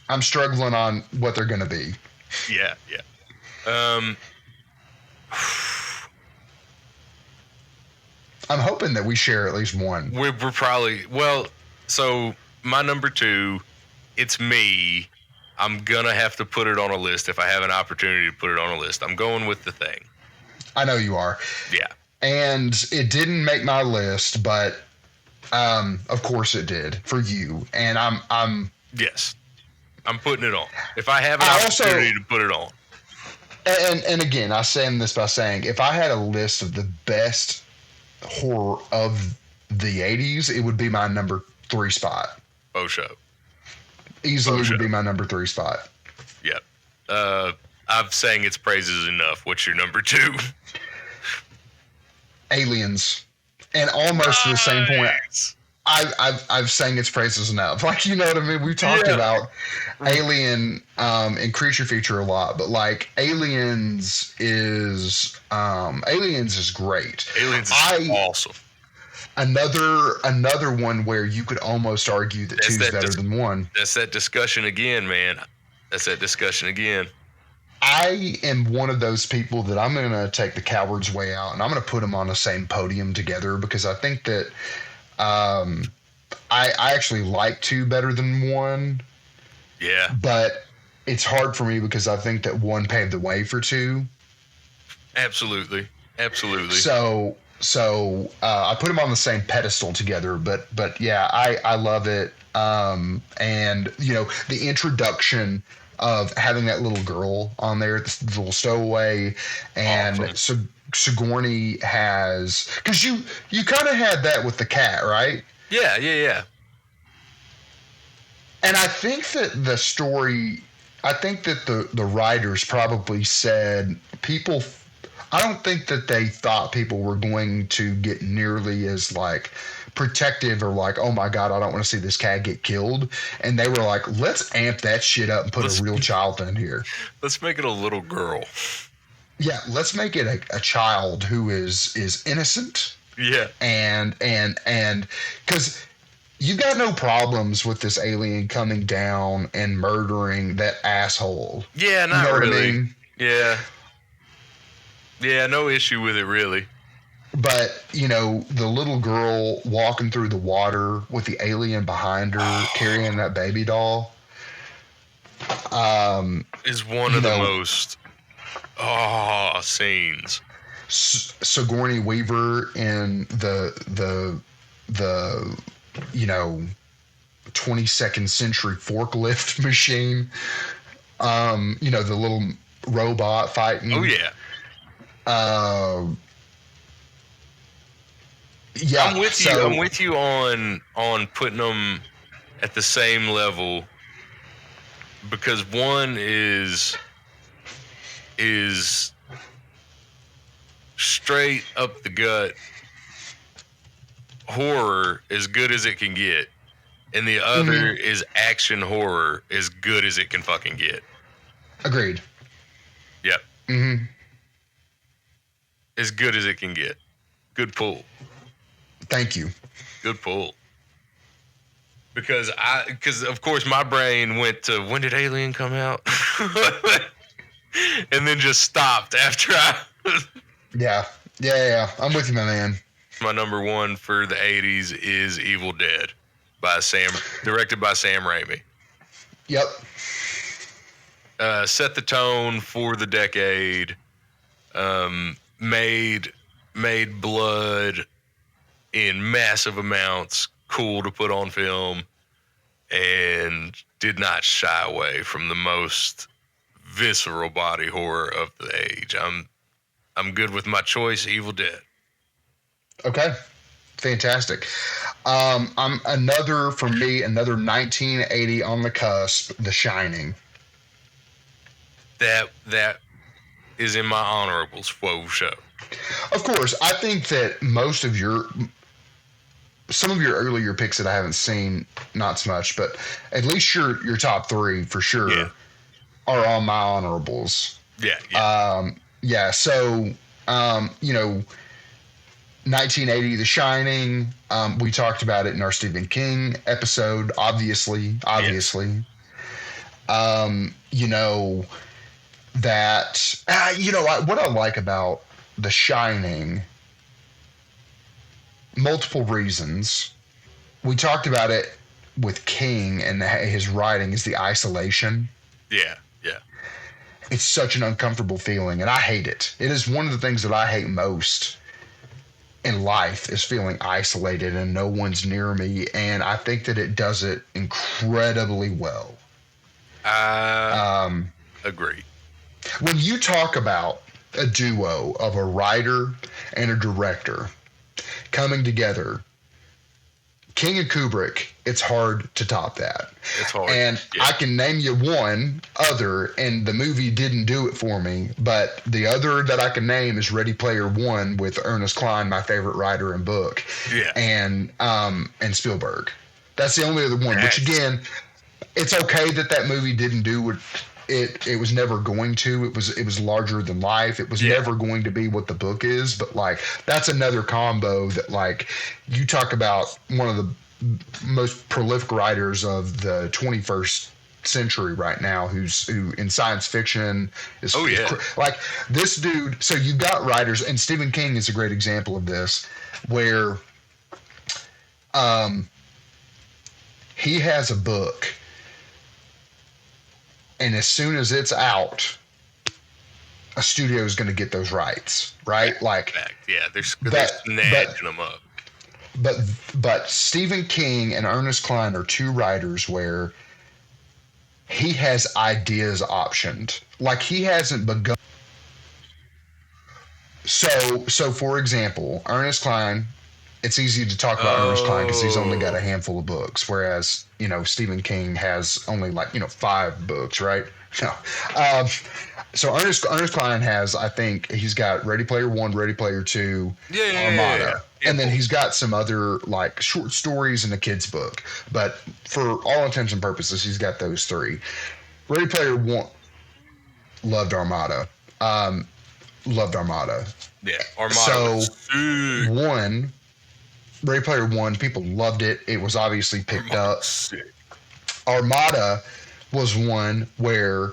I'm struggling on what they're going to be. Yeah, yeah. I'm hoping that we share at least one. We're probably, so my number 2, it's me. I'm going to have to put it on a list if I have an opportunity to put it on a list. I'm going with The Thing. I know you are. Yeah. And it didn't make my list, but of course it did for you. And I'm yes, I'm putting it on. If I have an opportunity to put it on. And again, I say this by saying, if I had a list of the best horror of the 80s, it would be my number 3 spot. Oh, show. Easily would be my number 3 spot. Yep. I'm saying its praises enough. What's your number 2? Aliens. And almost to the same point, I've sang its praises enough. Like, you know what I mean? We've talked about Alien and Creature Feature a lot, but like Aliens is great. Aliens is awesome. Another one where you could almost argue that 2's better than 1. That's that discussion again, man. That's that discussion again. I am one of those people that I'm going to take the coward's way out, and I'm going to put them on the same podium together, because I think that I actually like 2 better than 1. Yeah. But it's hard for me because I think that 1 paved the way for 2. Absolutely. Absolutely. So So I put them on the same pedestal together, but yeah, I love it. And the introduction of having that little girl on there, this little stowaway, and Awesome. so Sigourney has, because you kind of had that with the cat, right? Yeah. And I think that the story, I think that the writers probably said people. I don't think that they thought people were going to get nearly as like protective or like, oh my god, I don't want to see this cat get killed. And they were like, let's amp that shit up and put a real child in here. Let's make it a little girl. Yeah, let's make it a child who is innocent. Yeah. And because you got no problems with this alien coming down and murdering that asshole. Yeah, not you know really. What I mean? Yeah. Yeah, no issue with it really. But, the little girl walking through the water with the alien behind her carrying that baby doll. Is one of the most scenes. Sigourney Weaver in the 22nd century forklift machine. The little robot fighting. Oh yeah. Yeah, I'm with you. I'm with you on putting them at the same level, because one is straight up the gut horror as good as it can get, and the other is action horror as good as it can fucking get. Agreed. Yep. As good as it can get. Good pull. Thank you. Good pull. Because of course my brain went to, when did Alien come out? And then just stopped after Yeah. I'm with you, my man. My number one for the 80s is Evil Dead directed by Sam Raimi. Yep. Set the tone for the decade. Made blood in massive amounts cool to put on film, and did not shy away from the most visceral body horror of the age. I'm good with my choice, Evil Dead. Okay. Fantastic. Another 1980 on the cusp, The Shining. That is in my honorables for show. Of course, I think that some of your earlier picks that I haven't seen, not so much, but at least your top three for sure are on my honorables. Yeah. So, 1980, The Shining. We talked about it in our Stephen King episode. Obviously. Yes. What I like about The Shining, multiple reasons. We talked about it with King and his writing, is the isolation. Yeah. It's such an uncomfortable feeling, and I hate it. It is one of the things that I hate most in life, is feeling isolated and no one's near me, and I think that it does it incredibly well. Agree. When you talk about a duo of a writer and a director coming together, King and Kubrick, it's hard to top that. It's hard. And I can name you one other, and the movie didn't do it for me, but the other that I can name is Ready Player One with Ernest Cline, my favorite writer and book. Yeah. And Spielberg. That's the only other one, which again, it's okay that movie didn't do what it was never going to. It was larger than life. It was never going to be what the book is, but like that's another combo that, like, you talk about one of the most prolific writers of the 21st century right now, who in science fiction is like this dude. So you've got writers, and Stephen King is a great example of this, where he has a book, and as soon as it's out, a studio is going to get those rights, right? Like, Fact. Yeah, they're But- snatching them up. but Stephen King and Ernest Cline are two writers where he has ideas optioned. Like, he hasn't begun. So for example, Ernest Cline, it's easy to talk about Ernest Cline because he's only got a handful of books, whereas, Stephen King has only 5 books, right? No. So Ernest Cline has, I think he's got Ready Player One, Ready Player Two, Armada. Yeah. And then he's got some other short stories in a kid's book. But for all intents and purposes, he's got those 3. Ready Player One, loved Armada. Loved Armada. Yeah, Armada. So was sick. Ready Player One, people loved it. It was obviously picked Armada up. was sick. Armada was one where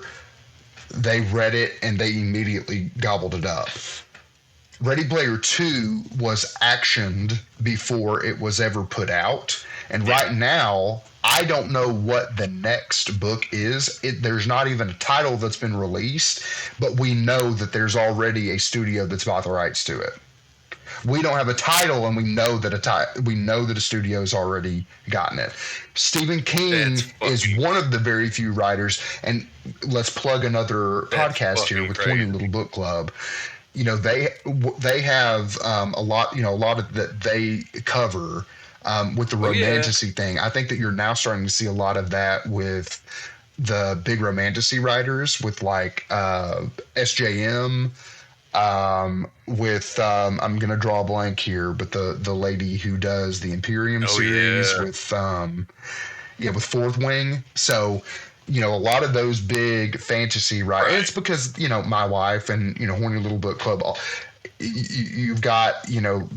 they read it and they immediately gobbled it up. Ready Player 2 was actioned before it was ever put out. And right now, I don't know what the next book is. There's not even a title that's been released, but we know that there's already a studio that's bought the rights to it. We don't have a title, and we know that a studio's already gotten it. Stephen King is one of the very few writers, and let's plug another podcast here with crazy. 20 Little Book Club. They have a lot of that they cover with the romanticy thing. I think that you're now starting to see a lot of that with the big romanticy writers, with SJM. With I'm gonna draw a blank here, but the lady who does the Imperium series with Fourth Wing. So a lot of those big fantasy writers. It's because my wife and Horny Little Book Club. You've got you've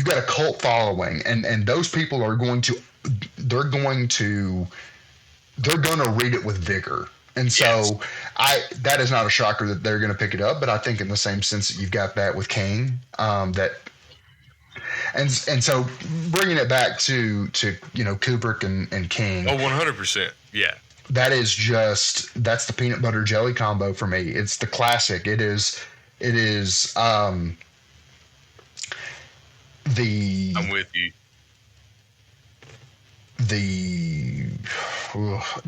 got a cult following, and those people are going to read it with vigor. And so that is not a shocker that they're going to pick it up, but I think in the same sense that you've got that with King, and so bringing it back to Kubrick and King. Oh, 100%. Yeah. That's the peanut butter jelly combo for me. It's the classic. It is I'm with you.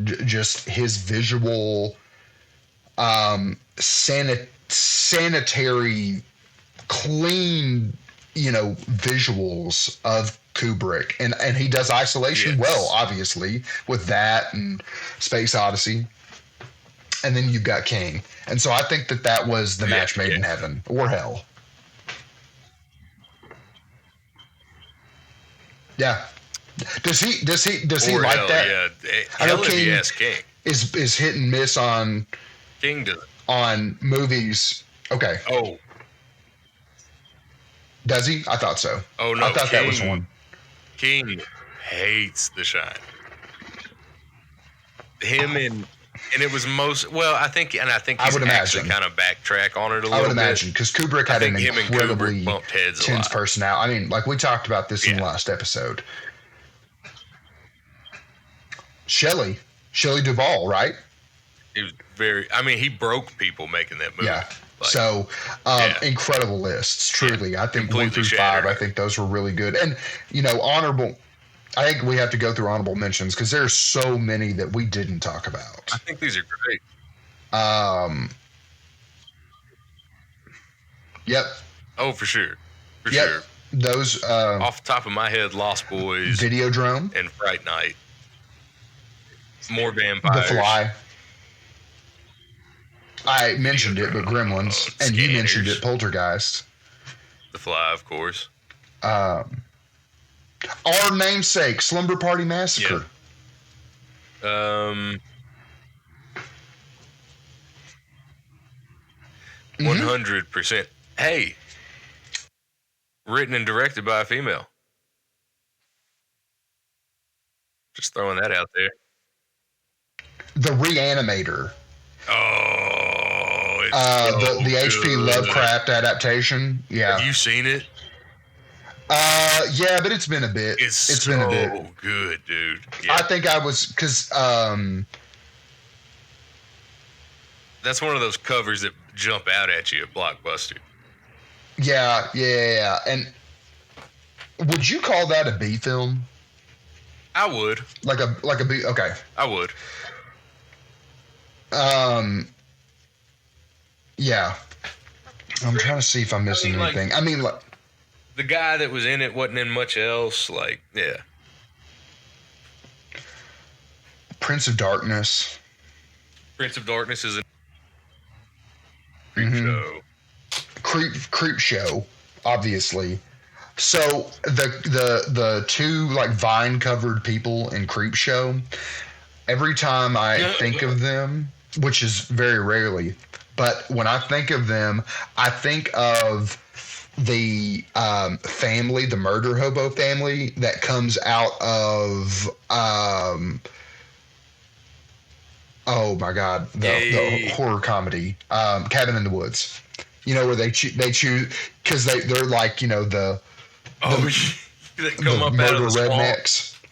Just his visual sanitary clean visuals of Kubrick, and he does Isolation well, obviously, with that and Space Odyssey, and then you've got King, and so I think that was the match made in heaven or hell. Yeah. Does he like hell, that? Yeah. I know Hell, King yes, King. is hit and miss on King does. on movies. Okay. Oh. Does he? I thought so. Oh no. I thought that was one. King hates The Shining. Him and it was I think he's actually kind of backtrack on it a little bit. I would imagine, because Kubrick had an incredibly bumped heads a tense lot. personality. I mean, like we talked about this in the last episode. Shelley Duvall, right? He was he broke people making that movie. Yeah. Incredible lists, truly. I think 1 through 5, I think those were really good. And, honorable, I think we have to go through honorable mentions because there's so many that we didn't talk about. I think these are great. Yep. Oh, for sure. Sure. Those, off the top of my head, Lost Boys, Videodrome, and Fright Night. More Vampires. The Fly. I mentioned it, but Gremlins, and you mentioned it, Poltergeist. The Fly, of course. Our namesake, Slumber Party Massacre. Yeah. 100%. Hey, written and directed by a female. Just throwing that out there. The Reanimator. Oh, it's the H.P. Lovecraft adaptation. Yeah. Have you seen it? Yeah, but it's been a bit. It's been a bit. So good, dude. Yeah. I think I was because That's one of those covers that jump out at you at Blockbuster. Yeah. And would you call that a B film? I would. Like a B? Okay. I would. Yeah. I'm trying to see if I'm missing anything. I mean, like, the guy that was in it wasn't in much else. Like, yeah. Prince of Darkness. Prince of Darkness is a show. Creep show, obviously. So the two like vine covered people in Creep Show, every time I think of them, which is very rarely, but when I think of them, I think of the family, the murder hobo family that comes out of oh my god, the horror comedy Cabin in the Woods. You know, where they choose because they're like, you know, the they come up murder out of the rednecks. Swamp.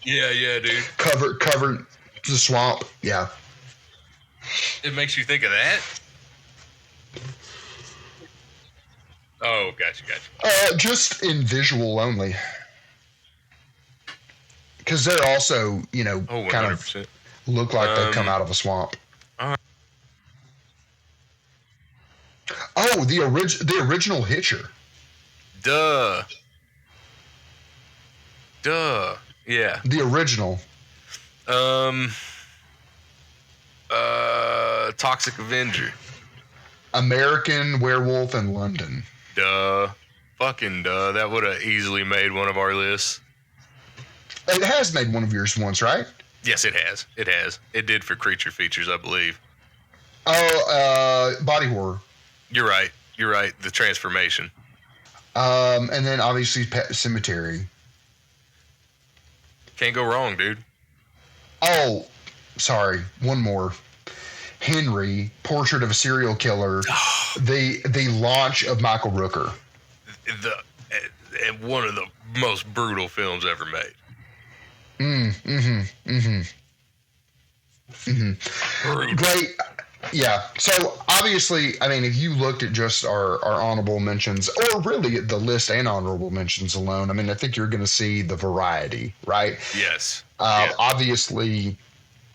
Yeah, dude. Covered the swamp. Yeah. It makes you think of that. Oh, gotcha. Just in visual only. Because they're also, you know, kind of look like they come out of a swamp. Oh, the original Hitcher. Duh. Yeah. The original. Toxic Avenger. American Werewolf in London. Duh. Fucking duh. That would have easily made one of our lists. It has made one of yours once, right? Yes, it has. It did for creature features, I believe. Oh, body horror. You're right. The transformation. And then obviously Pet Cemetery. Can't go wrong, dude. Oh, sorry. One more. Henry, Portrait of a Serial Killer. The launch of Michael Rooker. One of the most brutal films ever made. Great. Yeah. So obviously, I mean, if you looked at just our honorable mentions, or really the list and honorable mentions alone, I mean, I think you're going to see the variety, right? Yes. Obviously,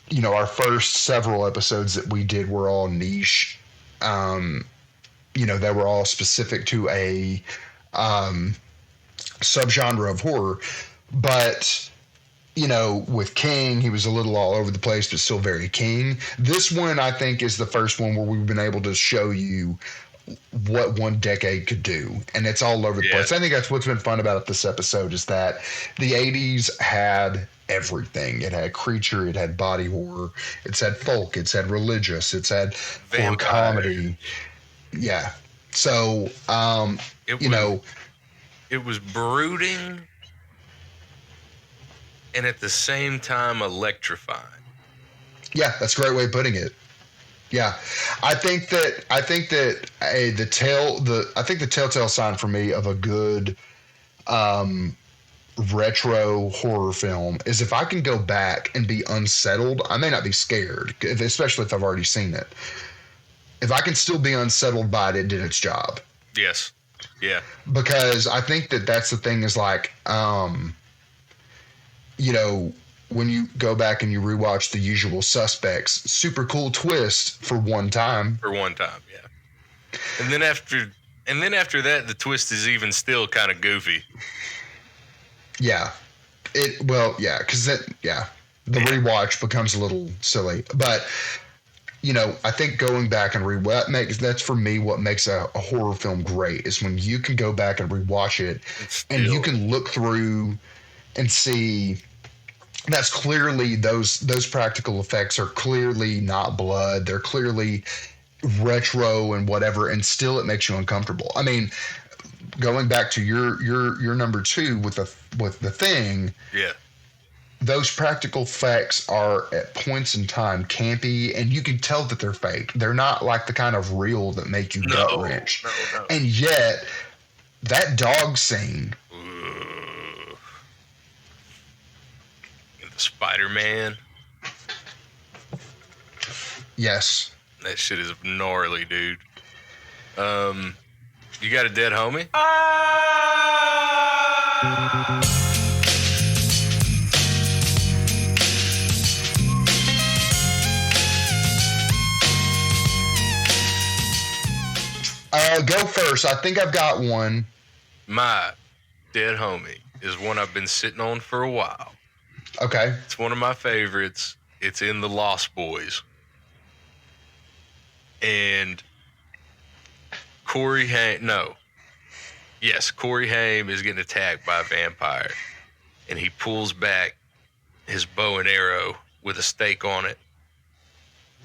you know, our first several episodes that we did were all niche. You know, they were all specific to a subgenre of horror, but you know, with King, he was a little all over the place, but still very King. This one, I think, is the first one where we've been able to show you what one decade could do, and it's all over the place. I think that's what's been fun about this episode is that the 80s had everything. It had creature, it had body horror, it's had folk, it's had religious, it's had horror comedy. Yeah. So, it was brooding and at the same time electrifying. Yeah, that's a great way of putting it. Yeah, I think that the telltale sign for me of a good retro horror film is if I can go back and be unsettled. I may not be scared, especially if I've already seen it. If I can still be unsettled by it, it did its job. Yes. Yeah. Because I think that's the thing is like, you know, when you go back and you rewatch The Usual Suspects, super cool twist for one time. Yeah. And then after that, the twist is even still kind of goofy. Yeah. Because the rewatch becomes a little silly. But, you know, I think going back and that's for me what makes a horror film great is when you can go back and rewatch it and you can look through and see that's clearly those practical effects are clearly not blood. They're clearly retro and whatever, and still it makes you uncomfortable. I mean, going back to your number two with the Thing. Yeah. Those practical effects are at points in time campy, and you can tell that they're fake. They're not like the kind of real that make you gut wrench. No. And yet, that dog scene. Spider-Man. Yes. That shit is gnarly, dude. You got a dead homie? Go first. I think I've got one. My dead homie is one I've been sitting on for a while. Okay. It's one of my favorites. It's in The Lost Boys. And Corey Haim is getting attacked by a vampire. And he pulls back his bow and arrow with a stake on it.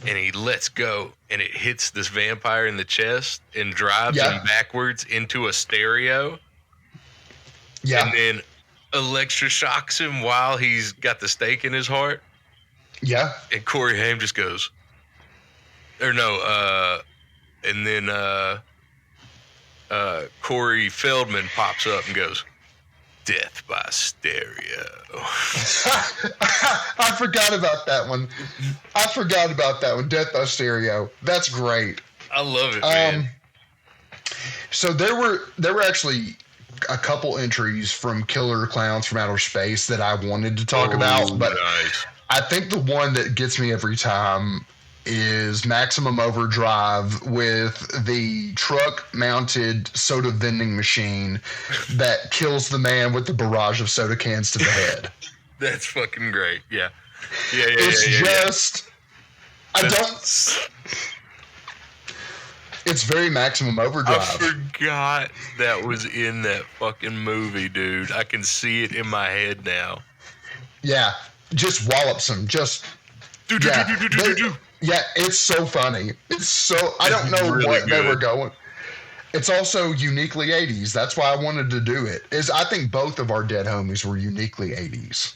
And he lets go, and it hits this vampire in the chest and drives him backwards into a stereo. Yeah. And then electroshocks him while he's got the stake in his heart. Yeah. And Corey Haim just goes, and then Corey Feldman pops up and goes, "Death by stereo." I forgot about that one. Death by stereo. That's great. I love it, man. So there were actually a couple entries from Killer Clowns from Outer Space that I wanted to talk about, but nice. I think the one that gets me every time is Maximum Overdrive with the truck-mounted soda vending machine that kills the man with the barrage of soda cans to the head. That's fucking great. Yeah. It's very Maximum Overdrive. I forgot that was in that fucking movie, dude. I can see it in my head now. Yeah. Just wallops him. Yeah, it's so funny. I don't know really what they good. were going. It's also uniquely 80s. That's why I wanted to do it. I think both of our dead homies were uniquely 80s.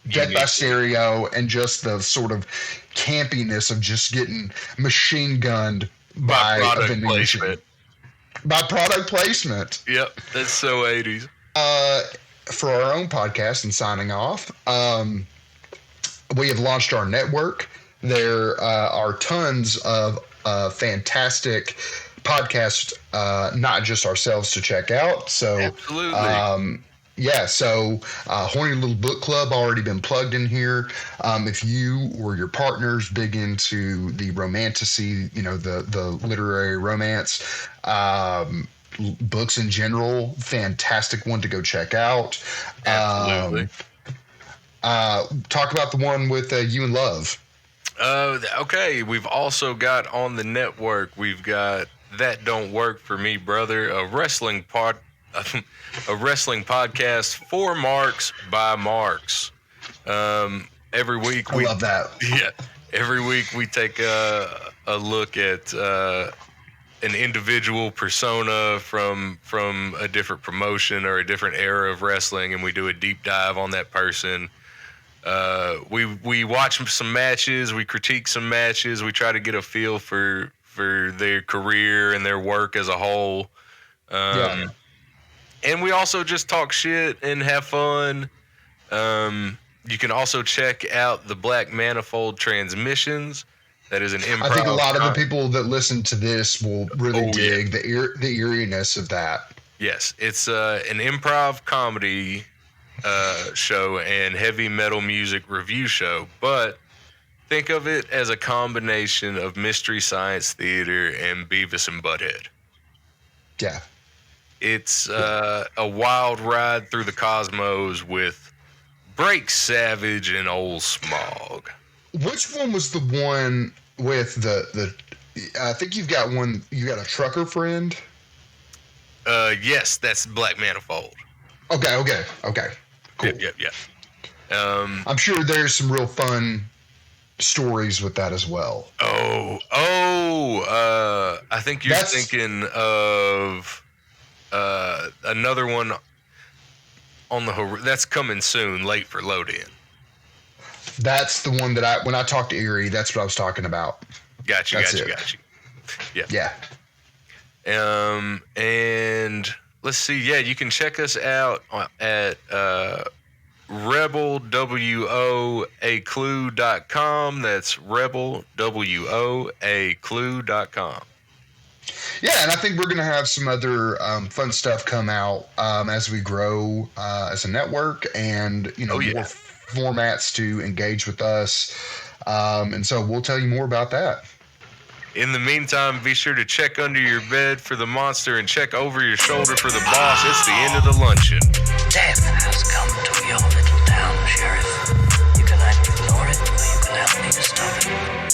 Dead by Stereo and just the sort of campiness of just getting machine gunned by a vending machine. By product placement. Yep, that's so 80s. For our own podcast and signing off, we have launched our network. There are tons of fantastic podcasts, not just ourselves, to check out. So, absolutely. Horny Little Book Club already been plugged in here. If you or your partner's big into the romanticy, the literary romance, books in general, fantastic one to go check out. Absolutely. Talk about the one with You and Love. Okay, we've also got on the network, we've got That Don't Work For Me, Brother, a wrestling podcast for Marks by Marks. Every week I love that. Yeah, every week we take a look at an individual persona from a different promotion or a different era of wrestling, and we do a deep dive on that person. We watch some matches, we critique some matches, we try to get a feel for their career and their work as a whole. And we also just talk shit and have fun. You can also check out the Black Manifold Transmissions. That is an improv. I think a lot of the people that listen to this will really dig the eeriness of that. Yes, it's an improv comedy show and heavy metal music review show, but think of it as a combination of Mystery Science Theater and Beavis and Butthead. Yeah. It's a wild ride through the cosmos with Break Savage and Old Smog. Which one was the one with the I think you got a trucker friend? Yes, that's Black Manifold. Okay. Cool. Yep. I'm sure there's some real fun stories with that as well. I think you're thinking of another one on that's coming soon, late for load-in. That's the one that when I talked to Erie, that's what I was talking about. Got you. Yeah. And let's see. Yeah, you can check us out at rebelwoaclue.com. That's rebelwoaclue.com. Yeah, and I think we're going to have some other fun stuff come out as we grow as a network, and more formats to engage with us. And so we'll tell you more about that. In the meantime, be sure to check under your bed for the monster and check over your shoulder for the boss. It's the end of the luncheon. Death has come to your little town, Sheriff. You can either ignore it or you can help me to stop it.